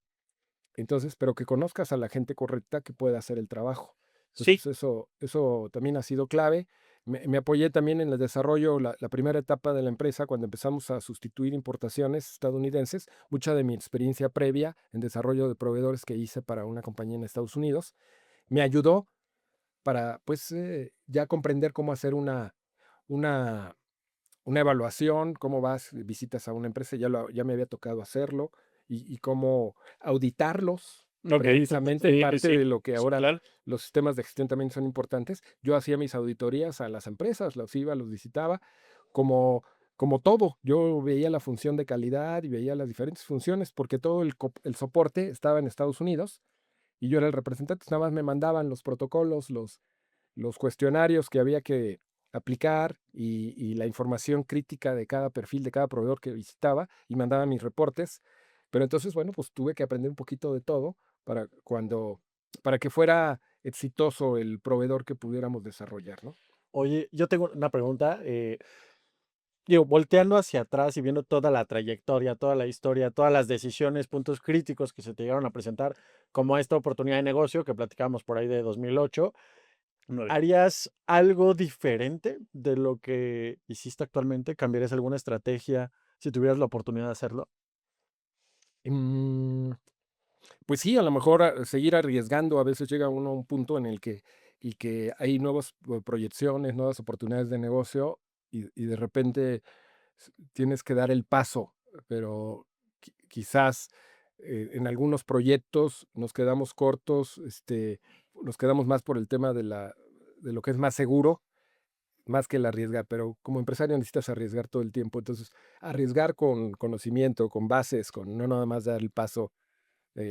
entonces, pero que conozcas a la gente correcta que pueda hacer el trabajo. Sí. Entonces, eso también ha sido clave. Me apoyé también en el desarrollo, la primera etapa de la empresa, cuando empezamos a sustituir importaciones estadounidenses, mucha de mi experiencia previa en desarrollo de proveedores que hice para una compañía en Estados Unidos, me ayudó para, pues, ya comprender cómo hacer una, una evaluación, cómo vas, visitas a una empresa, ya me había tocado hacerlo, y cómo auditarlos. Ok. Precisamente Sí, parte sí, de lo que sí, ahora claro. los sistemas de gestión también son importantes. Yo hacía mis auditorías a las empresas, los iba, los visitaba, como, como todo. Yo veía la función de calidad y veía las diferentes funciones, porque todo el soporte estaba en Estados Unidos y yo era el representante, nada más me mandaban los protocolos, los cuestionarios que había que aplicar y la información crítica de cada perfil, de cada proveedor que visitaba y mandaba mis reportes. Pero entonces, bueno, pues tuve que aprender un poquito de todo para que fuera exitoso el proveedor que pudiéramos desarrollar, ¿no? Oye, yo tengo una pregunta. Digo, volteando hacia atrás y viendo toda la trayectoria, toda la historia, todas las decisiones, puntos críticos que se te llegaron a presentar, como esta oportunidad de negocio que platicábamos por ahí de 2008, Nueve. ¿harías algo diferente de lo que hiciste actualmente? ¿Cambiarías alguna estrategia si tuvieras la oportunidad de hacerlo? Mm, Pues sí, a lo mejor seguir arriesgando, a veces llega uno a un punto en el que hay nuevas proyecciones, nuevas oportunidades de negocio y de repente tienes que dar el paso, pero quizás en algunos proyectos nos quedamos cortos, nos quedamos más por el tema de lo que es más seguro, más que el arriesgar, pero como empresario necesitas arriesgar todo el tiempo, entonces arriesgar con conocimiento, con bases, con no nada más dar el paso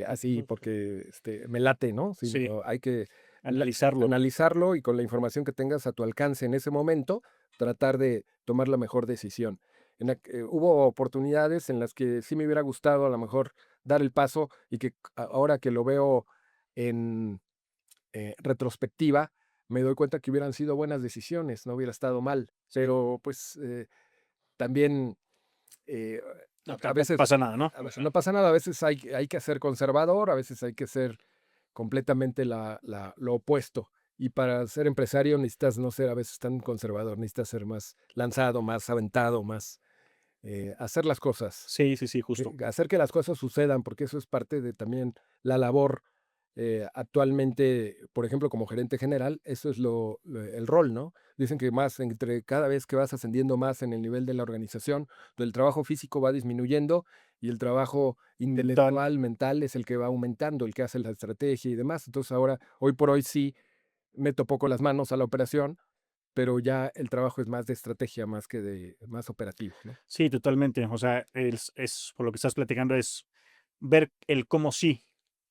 así Ok. porque me late, ¿no? Sí, Sino hay que analizarlo. analizarlo y con la información que tengas a tu alcance en ese momento, tratar de tomar la mejor decisión. Hubo oportunidades en las que sí me hubiera gustado a lo mejor dar el paso y que ahora que lo veo en retrospectiva, me doy cuenta que hubieran sido buenas decisiones, no hubiera estado mal. Pero pues también eh, No, a tampoco veces pasa nada, ¿no? a veces no pasa nada, a veces hay que ser conservador, a veces hay que ser completamente lo opuesto. Y para ser empresario necesitas no ser a veces tan conservador, necesitas ser más lanzado, más aventado, más hacer las cosas, Sí, sí, sí, justo. hacer que las cosas sucedan, porque eso es parte de también la labor actualmente, por ejemplo, como gerente general, eso es el rol, ¿no? Dicen que más entre cada vez que vas ascendiendo más en el nivel de la organización, el trabajo físico va disminuyendo y el trabajo Mental. intelectual, mental, es el que va aumentando, el que hace la estrategia y demás. Entonces ahora, hoy por hoy sí, meto poco las manos a la operación, pero ya el trabajo es más de estrategia, más que de más operativo, ¿no? Sí, totalmente. O sea, por lo que estás platicando, es ver el cómo sí,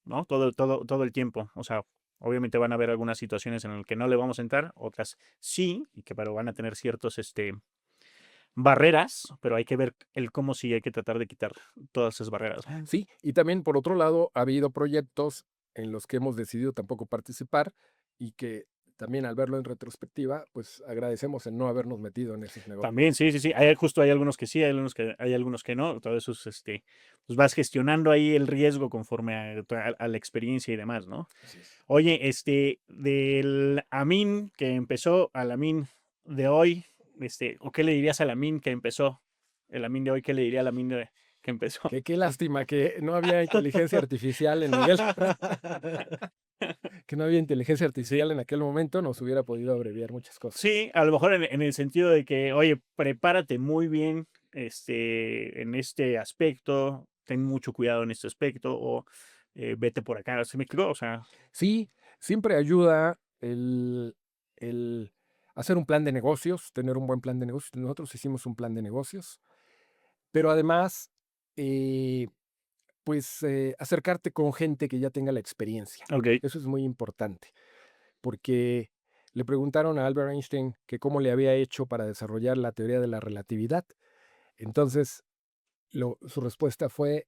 ¿no? Todo el tiempo. O sea, obviamente van a haber algunas situaciones en las que no le vamos a entrar, otras sí, y que pero van a tener ciertos barreras, pero hay que ver el cómo sí, hay que tratar de quitar todas esas barreras. Sí, y también por otro lado, ha habido proyectos en los que hemos decidido tampoco participar y que también al verlo en retrospectiva, pues agradecemos el no habernos metido en esos negocios. También, sí, sí, sí. Justo hay algunos que sí, hay algunos que no. Todo eso es, pues vas gestionando ahí el riesgo conforme a la experiencia y demás, ¿no? Así es. Oye, del Amin que empezó al Amin de hoy, ¿o qué le dirías al Amin que empezó? El Amin de hoy, ¿qué le diría al Amin que empezó? Qué lástima que no había inteligencia artificial en Miguel, que no había inteligencia Sí, artificial en aquel momento, nos hubiera podido abreviar muchas cosas. sí, a lo mejor en el sentido de que, oye, prepárate muy bien, en este aspecto, ten mucho cuidado en este aspecto, o vete por acá, ¿sí me explico? O sea, Sí, siempre ayuda el hacer un plan de negocios, tener un buen plan de negocios. Nosotros hicimos un plan de negocios, pero además, eh, pues acercarte con gente que ya tenga la experiencia. ok, Eso es muy importante, porque le preguntaron a Albert Einstein que cómo le había hecho para desarrollar la teoría de la relatividad. Entonces, su respuesta fue,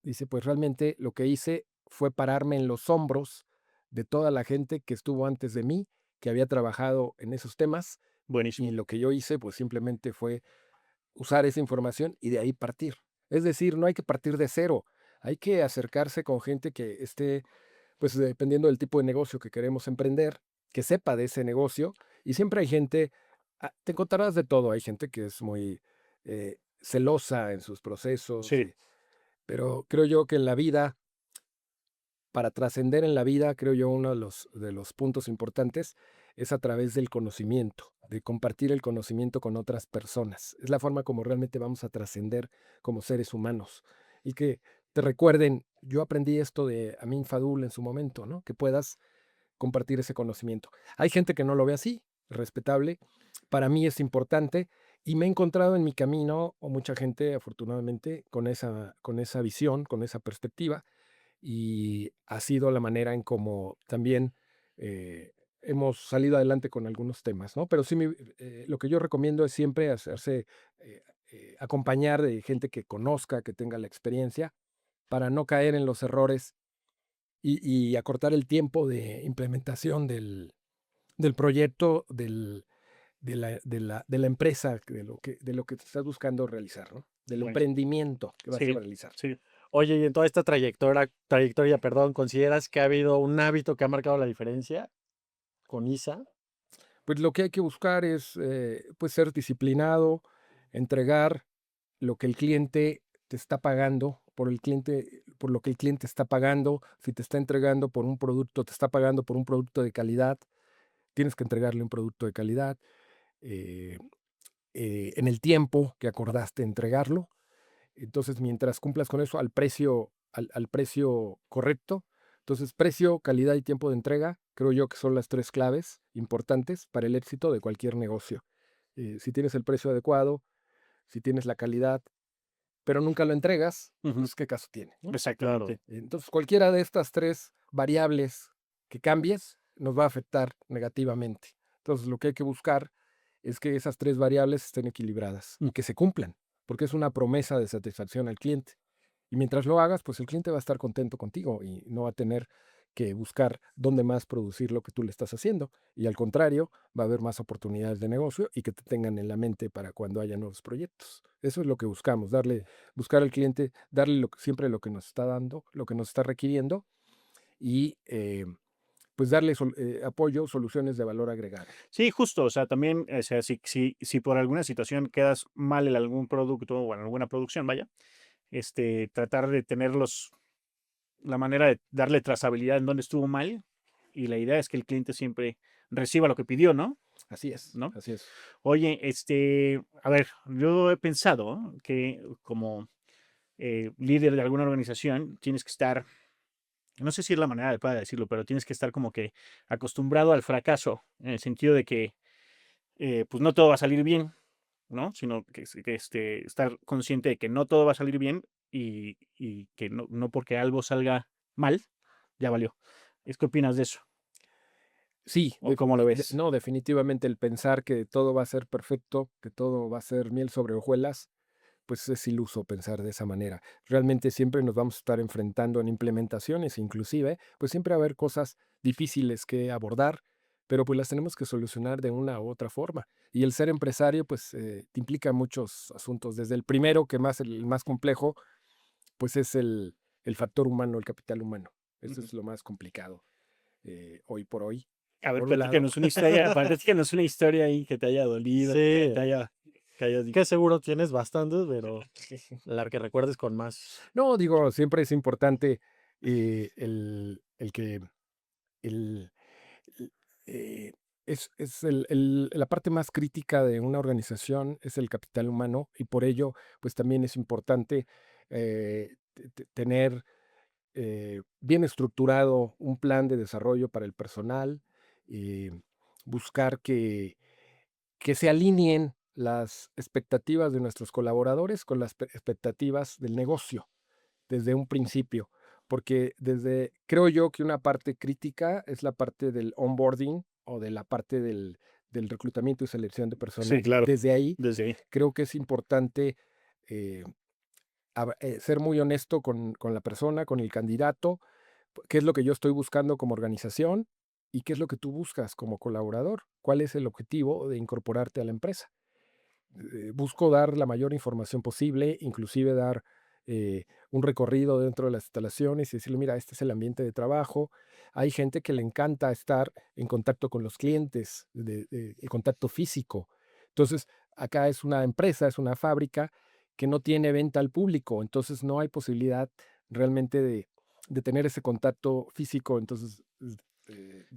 dice, pues realmente lo que hice fue pararme en los hombros de toda la gente que estuvo antes de mí, que había trabajado en esos temas, y buenísimo. lo que yo hice, pues simplemente fue usar esa información y de ahí partir. Es decir, no hay que partir de cero, hay que acercarse con gente que esté, pues dependiendo del tipo de negocio que queremos emprender, que sepa de ese negocio, y siempre hay gente, te encontrarás de todo, hay gente que es muy celosa en sus procesos, Sí, pero creo yo que en la vida, para trascender en la vida, creo yo, uno de los puntos importantes es a través del conocimiento, de compartir el conocimiento con otras personas. Es la forma como realmente vamos a trascender como seres humanos. Y que te recuerden, yo aprendí esto de Amin Fadul en su momento, ¿no? Que puedas compartir ese conocimiento. Hay gente que no lo ve así, respetable. Para mí es importante y me he encontrado en mi camino, o mucha gente, afortunadamente, con esa visión, con esa perspectiva y ha sido la manera en cómo también hemos salido adelante con algunos temas, ¿no? Pero sí, lo que yo recomiendo es siempre hacerse acompañar de gente que conozca, que tenga la experiencia, para no caer en los errores y acortar el tiempo de implementación del proyecto, de la empresa, de lo que estás buscando realizar, ¿no? Del buenísimo. emprendimiento que vas a Sí, realizar. sí. Oye, y en toda esta trayectoria, perdón, ¿consideras que ha habido un hábito que ha marcado la diferencia con Isa? Pues lo que hay que buscar es pues ser disciplinado, entregar lo que el cliente te está pagando, por el cliente, por lo que el cliente está pagando. Si te está entregando por un producto, te está pagando por un producto de calidad, tienes que entregarle un producto de calidad eh, en el tiempo que acordaste entregarlo. Entonces, mientras cumplas con eso al precio correcto, entonces precio, calidad y tiempo de entrega, creo yo que son las tres claves importantes para el éxito de cualquier negocio. Si tienes el precio adecuado, si tienes la calidad, pero nunca lo entregas, Ujú. pues qué caso tiene, ¿no? Exactamente. Entonces, cualquiera de estas tres variables que cambies nos va a afectar negativamente. Entonces, lo que hay que buscar es que esas tres variables estén equilibradas y que se cumplan, porque es una promesa de satisfacción al cliente. Y mientras lo hagas, pues el cliente va a estar contento contigo y no va a tener que buscar dónde más producir lo que tú le estás haciendo. Y al contrario, va a haber más oportunidades de negocio y que te tengan en la mente para cuando haya nuevos proyectos. Eso es lo que buscamos, buscar al cliente, darle siempre lo que nos está dando, lo que nos está requiriendo y pues darle apoyo, soluciones de valor agregado. Sí, justo, o sea, también, o sea, si por alguna situación quedas mal en algún producto o en alguna producción, vaya, tratar de la manera de darle trazabilidad en dónde estuvo mal, y la idea es que el cliente siempre reciba lo que pidió, ¿no? Así es, ¿No? así es. Oye, a ver, yo he pensado que como líder de alguna organización tienes que estar, no sé si es la manera adecuada de decirlo, pero tienes que estar como que acostumbrado al fracaso, en el sentido de que pues no todo va a salir bien, ¿no? Sino que estar consciente de que no todo va a salir bien y que no porque algo salga mal, ya valió. ¿Qué opinas de eso? Sí, ¿O cómo lo ves? no, definitivamente el pensar que todo va a ser perfecto, que todo va a ser miel sobre hojuelas, pues es iluso pensar de esa manera. Realmente siempre nos vamos a estar enfrentando en implementaciones, inclusive, pues siempre va a haber cosas difíciles que abordar, pero pues las tenemos que solucionar de una u otra forma. Y el ser empresario, pues te implica muchos asuntos. Desde el primero, el más complejo, pues es el factor humano, el capital humano. Eso Ujú. es lo más complicado hoy por hoy. A ver, Por un lado, platícanos una historia ahí que te haya dolido, Sí, que hayas dicho. que seguro tienes bastantes, pero la que recuerdes con más. no, digo, siempre es importante el que el, el- eh, es la parte más crítica de una organización es el capital humano y por ello, pues también es importante tener bien estructurado un plan de desarrollo para el personal, eh, buscar que se alineen las expectativas de nuestros colaboradores con las expectativas del negocio desde un principio, porque creo yo que una parte crítica es la parte del onboarding o de la parte del reclutamiento y selección de Sí, personal. claro, Desde ahí desde ahí. creo que es importante eh, ser muy honesto con la persona, con el candidato, qué es lo que yo estoy buscando como organización y qué es lo que tú buscas como colaborador, cuál es el objetivo de incorporarte a la empresa. Busco dar la mayor información posible, inclusive dar un recorrido dentro de las instalaciones y decirle, mira, este es el ambiente de trabajo. Hay gente que le encanta estar en contacto con los clientes, el contacto físico. Entonces, acá es una empresa, es una fábrica que no tiene venta al público, entonces no hay posibilidad realmente de tener ese contacto físico. Entonces,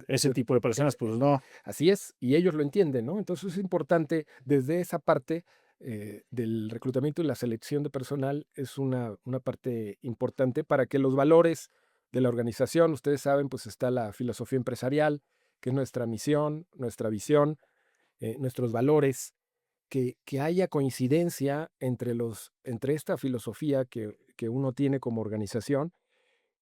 Ese tipo de personas, pues no. así es, y ellos lo entienden, ¿no? Entonces es importante desde esa parte del reclutamiento y la selección de personal, es una parte importante para que los valores de la organización, ustedes saben, pues está la filosofía empresarial, que es nuestra misión, nuestra visión, nuestros valores, que haya coincidencia entre esta filosofía que uno tiene como organización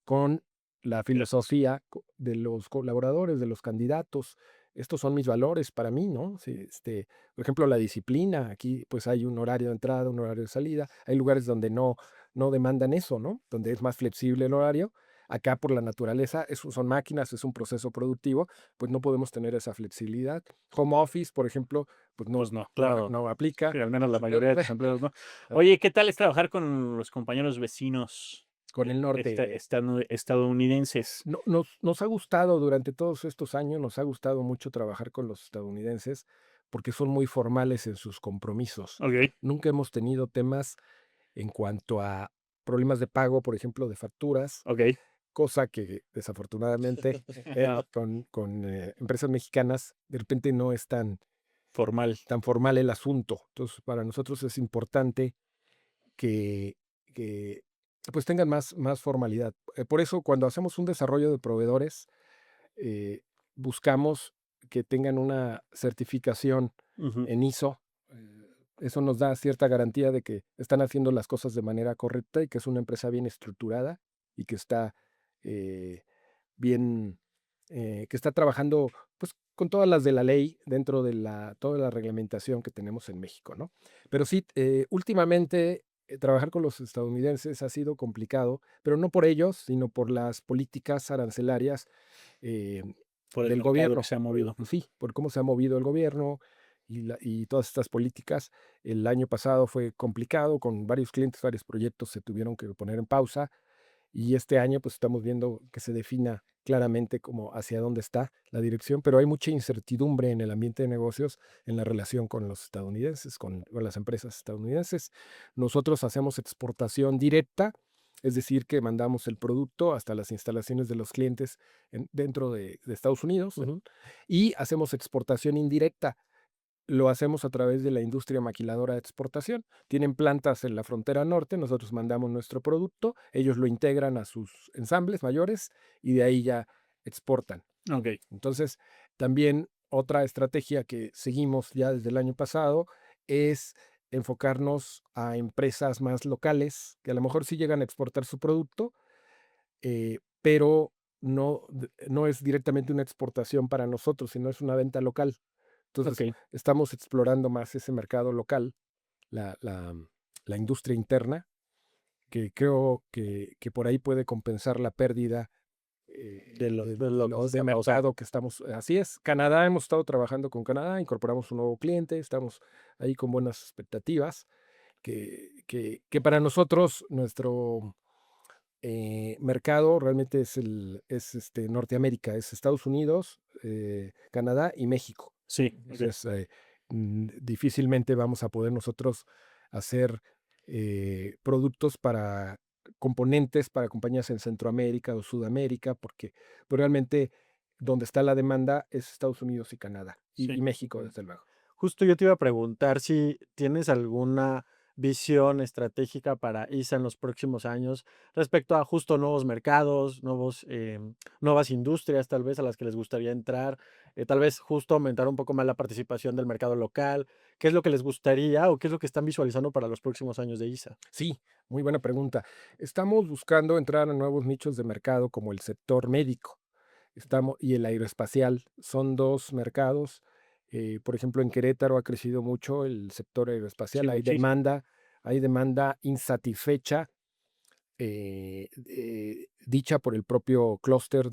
con la filosofía de los colaboradores, de los candidatos. Estos son mis valores para mí, ¿no? Sí, por ejemplo, la disciplina. Aquí pues hay un horario de entrada, un horario de salida. Hay lugares donde no demandan eso, ¿no? Donde es más flexible el horario. Acá por la naturaleza, eso son máquinas, es un proceso productivo, pues no podemos tener esa flexibilidad. Home office, por ejemplo, pues Pues no, claro. no aplica. Sí, al menos la mayoría de tus empleados no. Oye, ¿qué tal es trabajar con los compañeros vecinos Con el norte. estadounidenses? No, nos ha gustado durante todos estos años, nos ha gustado mucho trabajar con los estadounidenses porque son muy formales en sus compromisos. Ok. Nunca hemos tenido temas en cuanto a problemas de pago, por ejemplo, de facturas, Ok. cosa que desafortunadamente con empresas mexicanas de repente no es Formal. tan formal el asunto. Entonces, para nosotros es importante que, que, pues tengan más formalidad. Por eso, cuando hacemos un desarrollo de proveedores, eh, buscamos que tengan una certificación Ujú. en ISO. Eso nos da cierta garantía de que están haciendo las cosas de manera correcta y que es una empresa bien estructurada y que está eh, bien, que está trabajando pues con todas las de la ley dentro de toda la reglamentación que tenemos en México, ¿no? Pero sí, últimamente trabajar con los estadounidenses ha sido complicado, pero no por ellos, sino por las políticas arancelarias eh, Por el del mercado que gobierno. se ha movido. Sí, por cómo se ha movido el gobierno y todas estas políticas. El año pasado fue complicado, con varios clientes, varios proyectos se tuvieron que poner en pausa y este año pues estamos viendo que se defina claramente como hacia dónde está la dirección, pero hay mucha incertidumbre en el ambiente de negocios en la relación con los estadounidenses, con las empresas estadounidenses. Nosotros hacemos exportación directa, es decir, que mandamos el producto hasta las instalaciones de los clientes dentro de Estados Unidos Ujú. y hacemos exportación indirecta. Lo hacemos a través de la industria maquiladora de exportación. Tienen plantas en la frontera norte, nosotros mandamos nuestro producto, ellos lo integran a sus ensambles mayores y de ahí ya exportan. Ok. Entonces, también otra estrategia que seguimos ya desde el año pasado es enfocarnos a empresas más locales que a lo mejor sí llegan a exportar su producto, pero no es directamente una exportación para nosotros, sino es una venta local. Ok. Entonces, estamos explorando más ese mercado local, la, la, la industria interna, que creo que por ahí puede compensar la pérdida De lo que de está pasando. mercado que estamos. Así es, Canadá, hemos estado trabajando con Canadá, incorporamos un nuevo cliente, estamos ahí con buenas expectativas, que para nosotros nuestro mercado realmente es Norteamérica, es Estados Unidos, Canadá y México. Sí. Ok. Entonces, difícilmente vamos a poder nosotros hacer productos para componentes para compañías en Centroamérica o Sudamérica, porque pues, realmente donde está la demanda es Estados Unidos y Canadá y Sí. México, desde luego. Justo yo te iba a preguntar si tienes alguna visión estratégica para ISA en los próximos años respecto a justo nuevos mercados, nuevas industrias tal vez a las que les gustaría entrar, tal vez justo aumentar un poco más la participación del mercado local. ¿Qué es lo que les gustaría o qué es lo que están visualizando para los próximos años de ISA? Sí, muy buena pregunta. Estamos buscando entrar a nuevos nichos de mercado como el sector médico. Y el aeroespacial son dos mercados. Por ejemplo, en Querétaro ha crecido mucho el sector Sí, aeroespacial. muchísimo. Hay demanda insatisfecha, dicha por el propio clúster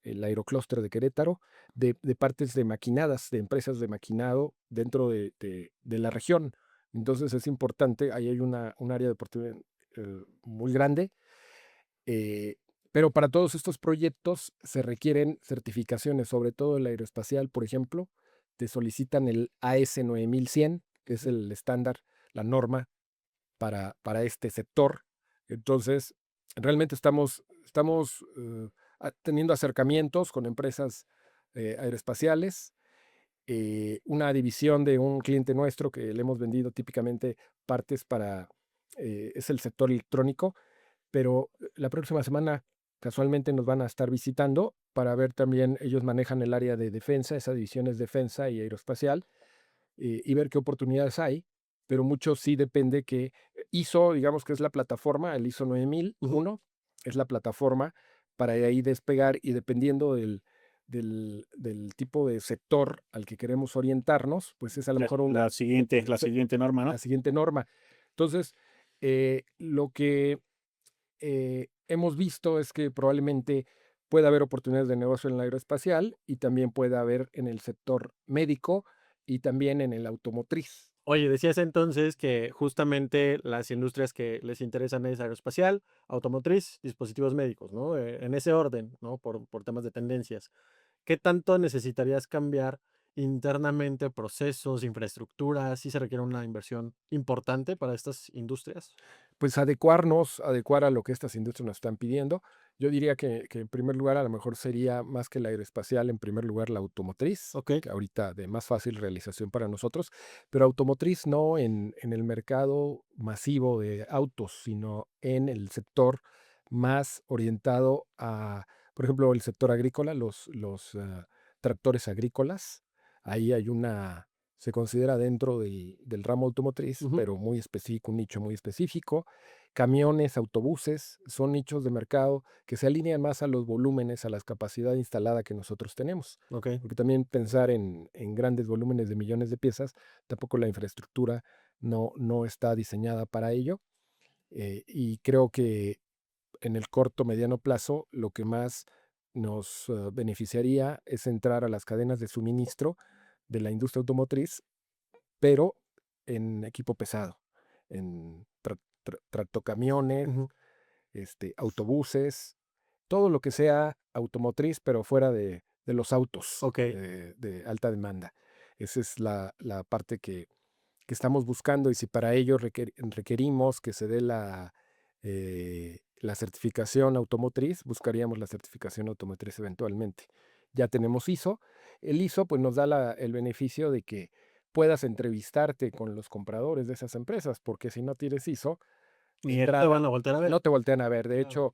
el aeroclúster de Querétaro, de partes de maquinadas, de empresas de maquinado dentro de la región. Entonces es importante, ahí hay un área de oportunidad muy grande. Eh, pero para todos estos proyectos se requieren certificaciones, sobre todo el aeroespacial, por ejemplo, te solicitan el AS 9100, que es el estándar, la norma para este sector. Entonces, realmente estamos teniendo acercamientos con empresas aeroespaciales, una división de un cliente nuestro que le hemos vendido típicamente partes es el sector electrónico, pero la próxima semana casualmente nos van a estar visitando para ver también, ellos manejan el área de defensa, esa división es defensa y aeroespacial, y ver qué oportunidades hay, pero mucho sí depende que ISO, digamos que es la plataforma, el ISO Ujú. 9001 es la plataforma para de ahí despegar y dependiendo del tipo de sector al que queremos orientarnos, pues es a lo mejor La siguiente norma, la ¿no? siguiente norma. Entonces, lo que hemos visto es que probablemente pueda haber oportunidades de negocio en el aeroespacial y también puede haber en el sector médico y también en el automotriz. Oye, decías entonces que justamente las industrias que les interesan es aeroespacial, automotriz, dispositivos médicos, ¿no? En ese orden, ¿no? Por temas de tendencias. ¿Qué tanto necesitarías cambiar internamente procesos, infraestructuras? ¿Sí se requiere una inversión importante para estas industrias? pues adecuar a lo que estas industrias nos están pidiendo. Yo diría que en primer lugar a lo mejor sería más que la aeroespacial, en primer lugar la automotriz, Ok. que ahorita de más fácil realización para nosotros, pero automotriz no en el mercado masivo de autos, sino en el sector más orientado a, por ejemplo, el sector agrícola, los tractores agrícolas. Ahí hay se considera dentro del ramo automotriz, Ujú. pero muy específico, un nicho muy específico. Camiones, autobuses, son nichos de mercado que se alinean más a los volúmenes, a la capacidad instalada que nosotros tenemos. Ok. Porque también pensar en grandes volúmenes de millones de piezas, tampoco la infraestructura no está diseñada para ello. Y creo que en el corto, mediano plazo, lo que más nos beneficiaría es entrar a las cadenas de suministro de la industria automotriz, pero en equipo pesado, en tractocamiones, Ujú. autobuses, todo lo que sea automotriz, pero fuera de los autos Ok. de alta demanda. Esa es la parte que estamos buscando y si para ello requerimos que se dé la certificación automotriz, buscaríamos la certificación automotriz eventualmente. Ya tenemos ISO. El ISO pues, nos da el beneficio de que puedas entrevistarte con los compradores de esas empresas, porque si no tienes ISO, Ni No te entrada, van a voltear a ver. no te voltean a ver. De Claro.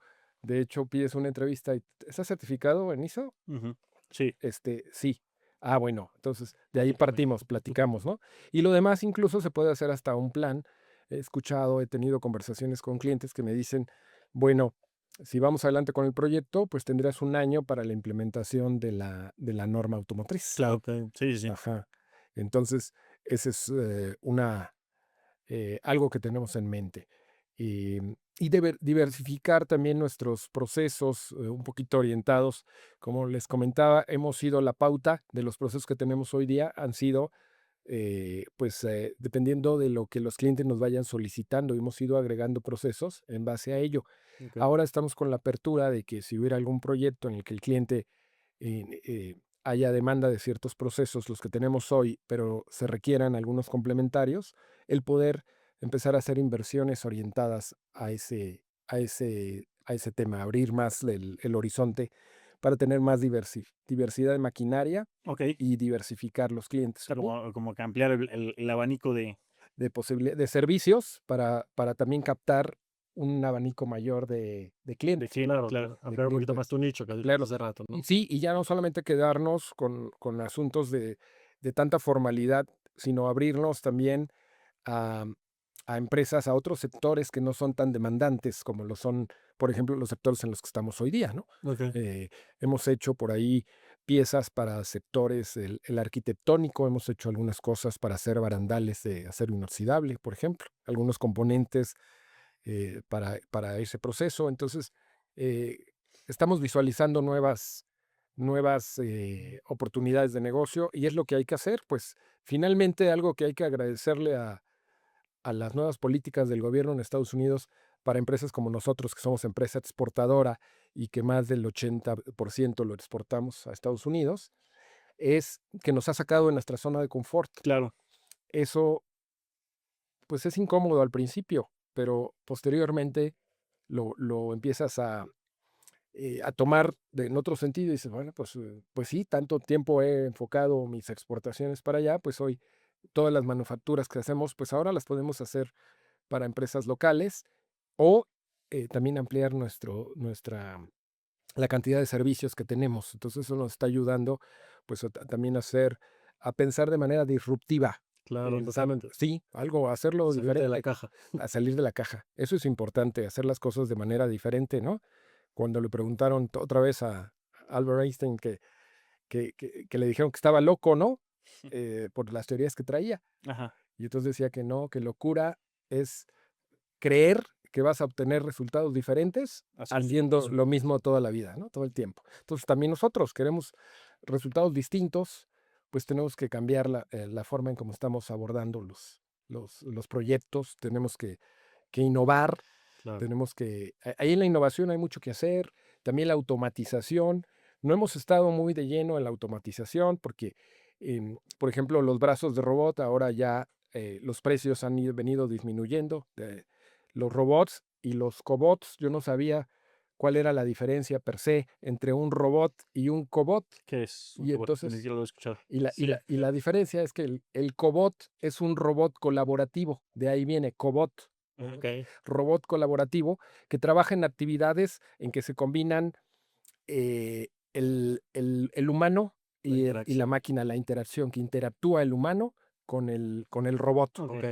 hecho, pides una entrevista y ¿estás certificado en ISO? Ujú. Sí, Sí. Ah, bueno, entonces de ahí partimos, platicamos, ¿no? Y lo demás incluso se puede hacer hasta un plan. He escuchado, he tenido conversaciones con clientes que me dicen, bueno, si vamos adelante con el proyecto, pues tendrás un año para la implementación de la norma automotriz. claro. Ok. Sí, sí, sí. Ajá. Entonces, ese es algo que tenemos en mente. Y, y diversificar también nuestros procesos un poquito orientados. Como les comentaba, hemos sido la pauta de los procesos que tenemos hoy día, han sido, dependiendo de lo que los clientes nos vayan solicitando, hemos ido agregando procesos en base a ello. Ok. Ahora estamos con la apertura de que si hubiera algún proyecto en el que el cliente haya demanda de ciertos procesos, los que tenemos hoy, pero se requieran algunos complementarios, el poder empezar a hacer inversiones orientadas a ese tema, abrir más el horizonte para tener más diversidad de maquinaria Ok. y diversificar los O clientes sea, como que ampliar el abanico de... de servicios para también captar un abanico mayor de clientes. Claro, Claro. ampliar un poquito clientes. más tu nicho, que has dicho Claro. hace rato, Y ¿no? sí, y ya no solamente quedarnos con asuntos de tanta formalidad, sino abrirnos también a, a empresas, a otros sectores que no son tan demandantes como lo son, por ejemplo, los sectores en los que estamos hoy día, ¿no? Ok. Hemos hecho por ahí piezas para sectores, el arquitectónico, hemos hecho algunas cosas para hacer barandales de acero inoxidable, por ejemplo, algunos componentes para ese proceso. Entonces, eh, estamos visualizando nuevas oportunidades de negocio y es lo que hay que hacer. Pues finalmente algo que hay que agradecerle a las nuevas políticas del gobierno en Estados Unidos para empresas como nosotros, que somos empresa exportadora y que más del 80% lo exportamos a Estados Unidos, es que nos ha sacado de nuestra zona de confort. Claro. Eso pues es incómodo al principio, pero posteriormente lo empiezas a tomar en otro sentido y dices, bueno, pues sí, tanto tiempo he enfocado mis exportaciones para allá, pues hoy todas las manufacturas que hacemos, pues ahora las podemos hacer para empresas locales o también ampliar la cantidad de servicios que tenemos. Entonces eso nos está ayudando pues también a pensar de manera disruptiva. Claro, totalmente. Sí, hacerlo Salirte de la diferente, caja. a salir de la caja. Eso es importante, hacer las cosas de manera diferente, ¿no? Cuando le preguntaron otra vez a Albert Einstein que le dijeron que estaba loco, ¿no? Por las teorías que traía. Ajá. Y entonces decía que no, que locura es creer que vas a obtener resultados diferentes Así es. haciendo lo mismo toda la vida, ¿no? Todo el tiempo. Entonces también nosotros queremos resultados distintos, pues tenemos que cambiar la forma en cómo estamos abordando los proyectos, tenemos que innovar, Claro. ahí en la innovación hay mucho que hacer, también la automatización. No hemos estado muy de lleno en la automatización porque, por ejemplo, los brazos de robot ahora ya los precios han venido disminuyendo. los robots y los cobots. Yo no sabía cuál era la diferencia per se entre un robot y un cobot. ¿Qué es un Y cobot? Ni entonces, siquiera lo he escuchado. y la diferencia es que el cobot es un robot colaborativo, de ahí viene cobot, Ok. robot colaborativo, que trabaja en actividades en que se combinan el humano La y la interacción. máquina, la interacción, que interactúa el humano con el robot. Ok.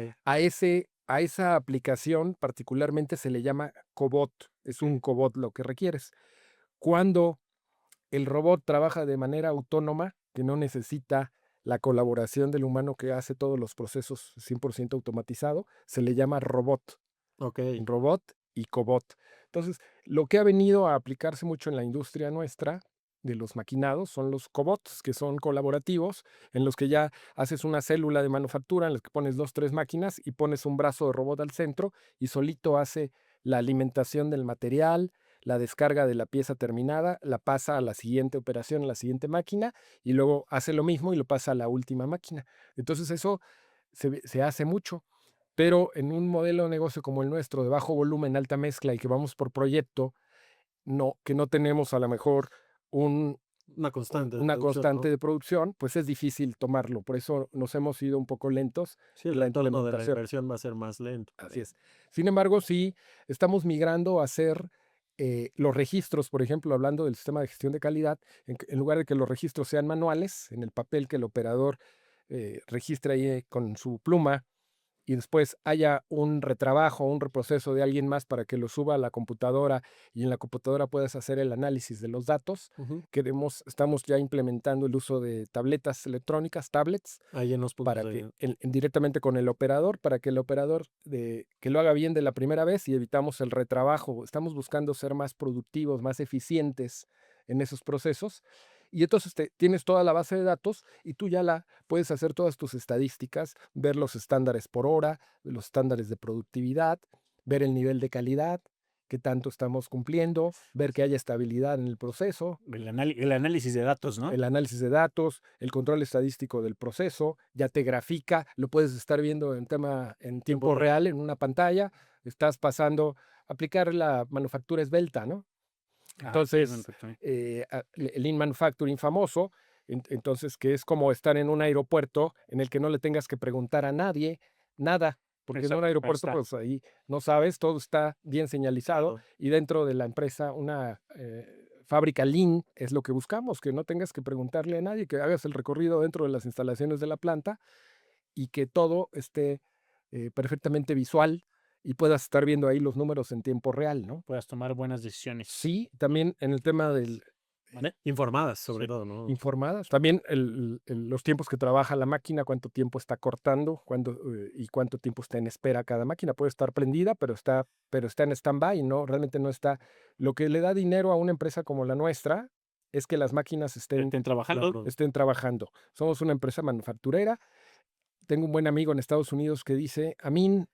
A esa aplicación particularmente se le llama cobot, es un cobot lo que requieres. Cuando el robot trabaja de manera autónoma, que no necesita la colaboración del humano que hace todos los procesos 100% automatizado, se le llama robot. Ok. Robot y cobot. Entonces, lo que ha venido a aplicarse mucho en la industria nuestra de los maquinados son los cobots, que son colaborativos, en los que ya haces una célula de manufactura en la que pones 2, 3 máquinas y pones un brazo de robot al centro y solito hace la alimentación del material, la descarga de la pieza terminada, la pasa a la siguiente operación, a la siguiente máquina, y luego hace lo mismo y lo pasa a la última máquina. Entonces eso se hace mucho. Pero en un modelo de negocio como el nuestro, de bajo volumen, alta mezcla y que vamos por proyecto, que no tenemos a lo mejor un, Una constante de una producción, constante ¿no? de producción, pues es difícil tomarlo. Por eso nos hemos ido un poco lentos Sí, en el la retorno de la implementación. inversión va a ser más lento. Así es. Sin embargo, sí estamos migrando a hacer los registros, por ejemplo, hablando del sistema de gestión de calidad, en lugar de que los registros sean manuales, en el papel que el operador registre ahí con su pluma, y después haya un retrabajo, un reproceso de alguien más para que lo suba a la computadora y en la computadora puedas hacer el análisis de los datos. Ujú. Estamos ya implementando el uso de tabletas electrónicas, tablets, Ahí en los puntos para que directamente con el operador, para que el operador que lo haga bien de la primera vez y evitamos el retrabajo. Estamos buscando ser más productivos, más eficientes en esos procesos. Y entonces tienes toda la base de datos y tú ya puedes hacer todas tus estadísticas, ver los estándares por hora, los estándares de productividad, ver el nivel de calidad, qué tanto estamos cumpliendo, ver que haya estabilidad en el proceso, El análisis de datos, ¿no? el análisis de datos, el control estadístico del proceso, ya te grafica, lo puedes estar viendo en tiempo real en una pantalla, estás pasando, aplicar la manufactura esbelta, ¿no? Entonces, el Lean Manufacturing famoso, entonces, que es como estar en un aeropuerto en el que no le tengas que preguntar a nadie nada, porque en un aeropuerto, pues ahí no sabes, todo está bien señalizado y dentro de la empresa una fábrica Lean es lo que buscamos, que no tengas que preguntarle a nadie, que hagas el recorrido dentro de las instalaciones de la planta y que todo esté perfectamente visual y puedas estar viendo ahí los números en tiempo real, ¿no? Puedas tomar buenas decisiones. Sí, también en el tema del informadas, sobre todo, ¿no? informadas. También los tiempos que trabaja la máquina, cuánto tiempo está cortando, y cuánto tiempo está en espera cada máquina. Puede estar prendida, pero está en stand-by, ¿no? Realmente no está. Lo que le da dinero a una empresa como la nuestra es que las máquinas estén trabajando. Somos una empresa manufacturera. Tengo un buen amigo en Estados Unidos que dice, Amin,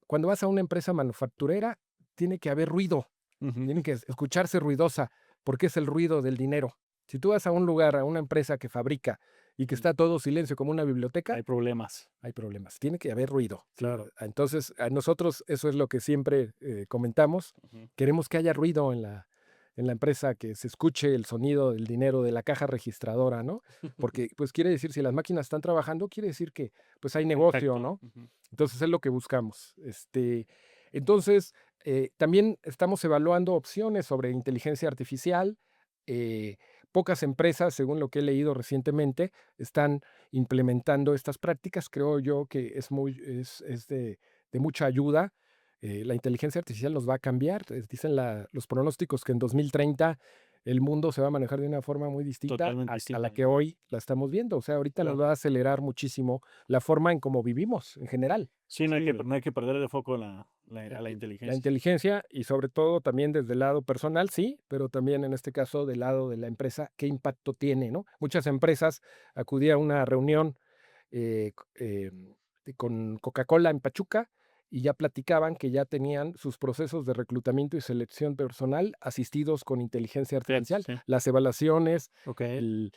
cuando vas a una empresa manufacturera, tiene que haber ruido, tiene que escucharse ruidosa, porque es el ruido del dinero. Si tú vas a un lugar, a una empresa que fabrica y que está todo silencio como una biblioteca, hay problemas. Tiene que haber ruido. Claro. Entonces, a nosotros eso es lo que siempre comentamos. Queremos que haya ruido en la empresa, que se escuche el sonido del dinero de la caja registradora, ¿no? Porque pues quiere decir, si las máquinas están trabajando, quiere decir que pues hay negocio, ¿no? Entonces es lo que buscamos. Entonces, también estamos evaluando opciones sobre inteligencia artificial. Pocas empresas, según lo que he leído recientemente, están implementando estas prácticas. Creo yo que es de mucha ayuda. La inteligencia artificial nos va a cambiar. Dicen los pronósticos que en 2030 el mundo se va a manejar de una forma muy distinta a la que hoy la estamos viendo. O sea, ahorita nos va a acelerar muchísimo la forma en cómo vivimos en general. Sí, no hay que perder de foco a la inteligencia. La inteligencia y sobre todo también desde el lado personal, sí, pero también en este caso del lado de la empresa, qué impacto tiene, ¿no? Muchas empresas acudí a una reunión con Coca-Cola en Pachuca y ya platicaban que ya tenían sus procesos de reclutamiento y selección personal asistidos con inteligencia Fíjate, artificial. sí. Las evaluaciones, Ok. el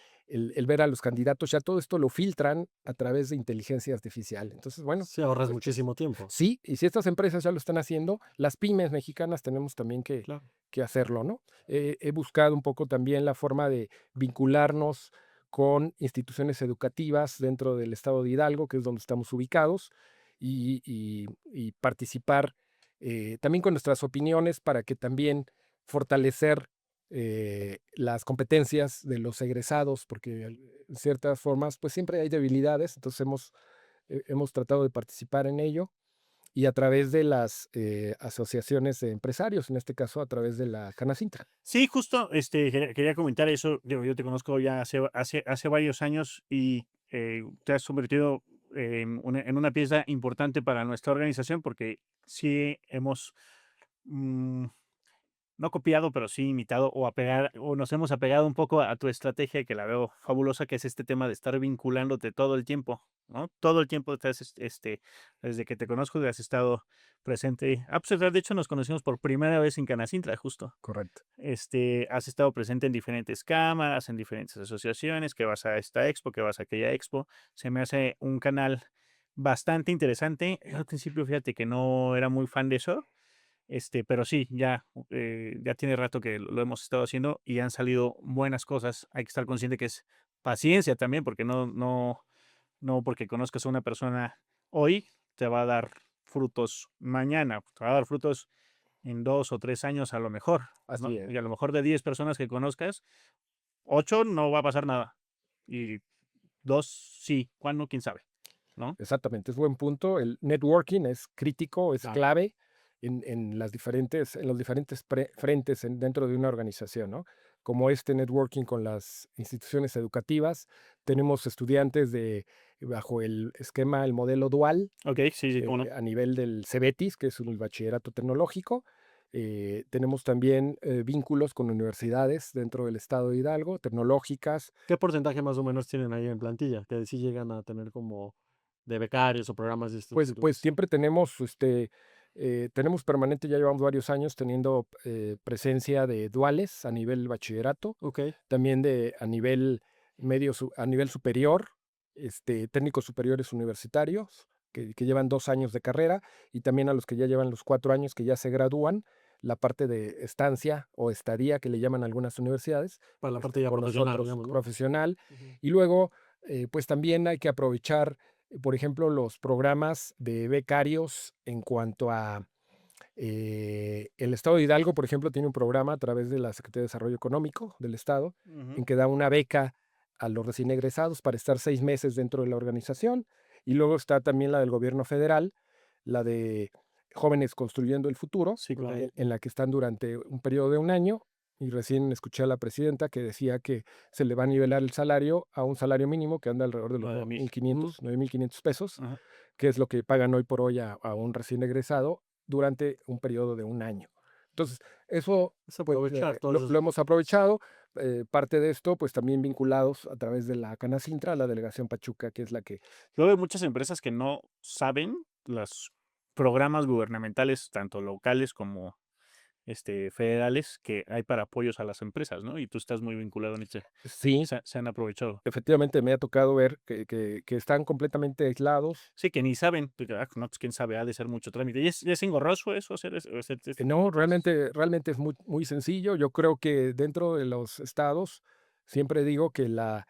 ver a los candidatos, ya todo esto lo filtran a través de inteligencia artificial. Entonces, bueno, Sí, ahorras pues, muchísimo tiempo. sí, y si estas empresas ya lo están haciendo, las pymes mexicanas tenemos también Claro. que hacerlo, ¿no? He buscado un poco también la forma de vincularnos con instituciones educativas dentro del estado de Hidalgo, que es donde estamos ubicados, y participar también con nuestras opiniones para que también fortalecer las competencias de los egresados, porque en ciertas formas pues siempre hay debilidades, entonces hemos tratado de participar en ello y a través de las asociaciones de empresarios, en este caso a través de la Canacintra. Sí, justo, quería comentar eso. Yo te conozco ya hace varios años y te has convertido en una pieza importante para nuestra organización porque sí hemos, mm, no copiado, pero sí imitado o nos hemos apegado un poco a tu estrategia que la veo fabulosa, que es este tema de estar vinculándote todo el tiempo, ¿no? Todo el tiempo desde que te conozco, has estado presente. Pues de hecho nos conocimos por primera vez en Canacintra, justo. Correcto. Has estado presente en diferentes cámaras, en diferentes asociaciones, que vas a esta expo, que vas a aquella expo. Se me hace un canal bastante interesante. Yo al principio, fíjate que no era muy fan de eso, pero sí, ya tiene rato que lo hemos estado haciendo y han salido buenas cosas. Hay que estar consciente que es paciencia también, porque no porque conozcas a una persona hoy, te va a dar frutos mañana, te va a dar frutos en 2 o 3 años a lo mejor, ¿no? Así es. Y a lo mejor de 10 personas que conozcas, 8 no va a pasar nada. Y 2 sí, ¿cuándo? ¿Quién sabe? ¿No? Exactamente, es buen punto. El networking es crítico, es Claro. clave en los diferentes frentes dentro de una organización, ¿no? Como este networking con las instituciones educativas, tenemos estudiantes bajo el esquema, el modelo dual, Ok, sí, cómo no. a nivel del CEBETIS, que es el bachillerato tecnológico. Tenemos también vínculos con universidades dentro del estado de Hidalgo, tecnológicas. ¿Qué porcentaje más o menos tienen ahí en plantilla? Que sí llegan a tener como de becarios o programas de estos Pues tipos. siempre tenemos permanente, ya llevamos varios años teniendo presencia de duales a nivel bachillerato, Ok. también a nivel a nivel superior, técnicos superiores universitarios que llevan 2 años de carrera y también a los que ya llevan los 4 años que ya se gradúan, la parte de estancia o estadía que le llaman algunas universidades, Para la parte ya con profesional, nosotros digamos, ¿no? profesional. Ujú. Y luego, pues también hay que aprovechar por ejemplo, los programas de becarios en cuanto a el Estado de Hidalgo, por ejemplo, tiene un programa a través de la Secretaría de Desarrollo Económico del Estado, Ujú. en que da una beca a los recién egresados para estar 6 meses dentro de la organización. Y luego está también la del gobierno federal, la de Jóvenes Construyendo el Futuro, Sí, claro. en la que están durante un periodo de un año. Y recién escuché a la presidenta que decía que se le va a nivelar el salario a un salario mínimo que anda alrededor de los 9,000. 9.500 pesos, Ajá. que es lo que pagan hoy por hoy a un recién egresado durante un periodo de un año. Entonces, eso Es pues, aprovechar todos lo hemos aprovechado. Parte de esto, pues también vinculados a través de la Canacintra, la delegación Pachuca, que es la que Luego hay muchas empresas que no saben los programas gubernamentales, tanto locales como federales, que hay para apoyos a las empresas, ¿no? Y tú estás muy vinculado en sí, se han aprovechado. efectivamente me ha tocado ver que están completamente aislados. Sí, que ni saben, no, pues quién sabe, ha de ser mucho trámite. ¿Y es engorroso eso No, realmente es muy, muy sencillo. Yo creo que dentro de los estados, siempre digo que la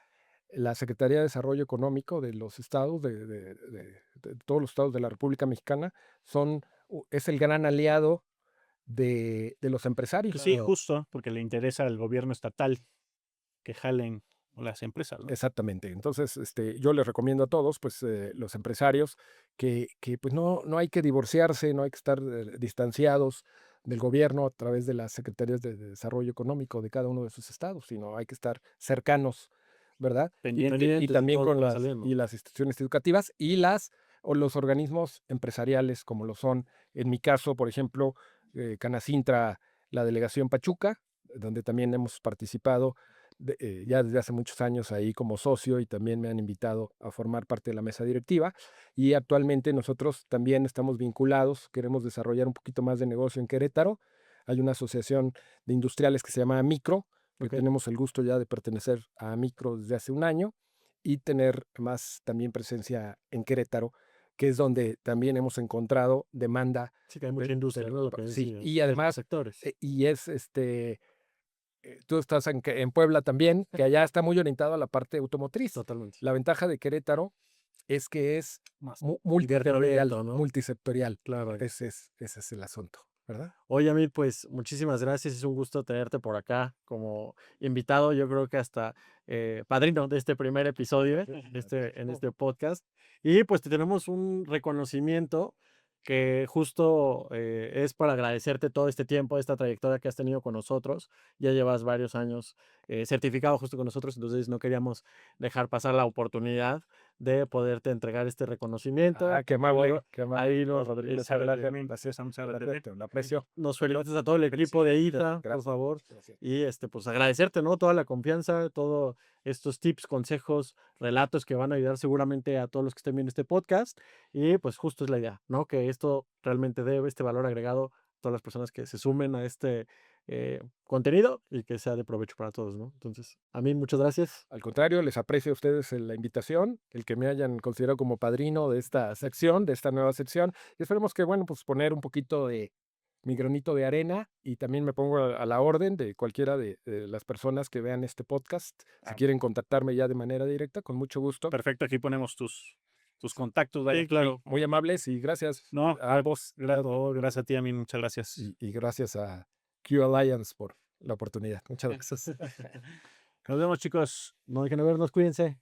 Secretaría de Desarrollo Económico de los estados, de todos los estados de la República Mexicana, es el gran aliado de los empresarios. Sí, justo, porque le interesa al gobierno estatal que jalen las empresas, ¿no? Exactamente. Entonces, yo les recomiendo a todos, pues, los empresarios, que pues no hay que divorciarse, no hay que estar distanciados del gobierno a través de las secretarías de Desarrollo Económico de cada uno de sus estados, sino hay que estar cercanos, ¿verdad? Pendiente. Y pendientes de también todo lo con que va saliendo. las instituciones educativas o los organismos empresariales, como lo son, en mi caso, por ejemplo, Canacintra, la delegación Pachuca, donde también hemos participado ya desde hace muchos años ahí como socio y también me han invitado a formar parte de la mesa directiva. Y actualmente nosotros también estamos vinculados, queremos desarrollar un poquito más de negocio en Querétaro. Hay una asociación de industriales que se llama Micro, que tenemos el gusto ya de pertenecer a Micro desde hace un año y tener más también presencia en Querétaro, que es donde también hemos encontrado demanda. Sí, que hay mucha industria, ¿no? Lo que Sí, decías, y además, sectores. y es tú estás en Puebla también, que allá está muy orientado a la parte automotriz. Totalmente. La ventaja de Querétaro es que es Más multisectorial, ¿no? multisectorial. Claro. Ese es el asunto, ¿verdad? Oye, Amit, pues muchísimas gracias. Es un gusto tenerte por acá como invitado. Yo creo que hasta padrino de este primer episodio, en este podcast. Y pues te tenemos un reconocimiento que justo es para agradecerte todo este tiempo, esta trayectoria que has tenido con nosotros. Ya llevas varios años certificado justo con nosotros, entonces no queríamos dejar pasar la oportunidad de poderte entregar este reconocimiento. Qué amable, Luego, qué amable. ahí nos, Muchas gracias, gracias, lo aprecio. nos felicitas a todo el equipo de ITA, por Gracias. favor. Gracias. Y pues agradecerte, ¿no? Toda la confianza, todos estos tips, consejos, relatos que van a ayudar seguramente a todos los que estén viendo este podcast. Y pues justo es la idea, ¿no? Que esto realmente debe este valor agregado a todas las personas que se sumen a este contenido y que sea de provecho para todos, ¿no? Entonces, a mí muchas gracias. Al contrario, les aprecio a ustedes la invitación, el que me hayan considerado como padrino de esta sección, de esta nueva sección. Y esperemos que, bueno, pues poner un poquito de mi granito de arena y también me pongo a la orden de cualquiera de las personas que vean este podcast. Si quieren contactarme ya de manera directa, con mucho gusto. Perfecto, aquí ponemos tus contactos. Vaya. Sí, claro. Muy amables y gracias No, a vos gracias a ti, Amin, muchas gracias. y gracias a Q Alliance por la oportunidad. Muchas gracias. Nos vemos, chicos. No dejen de vernos, cuídense.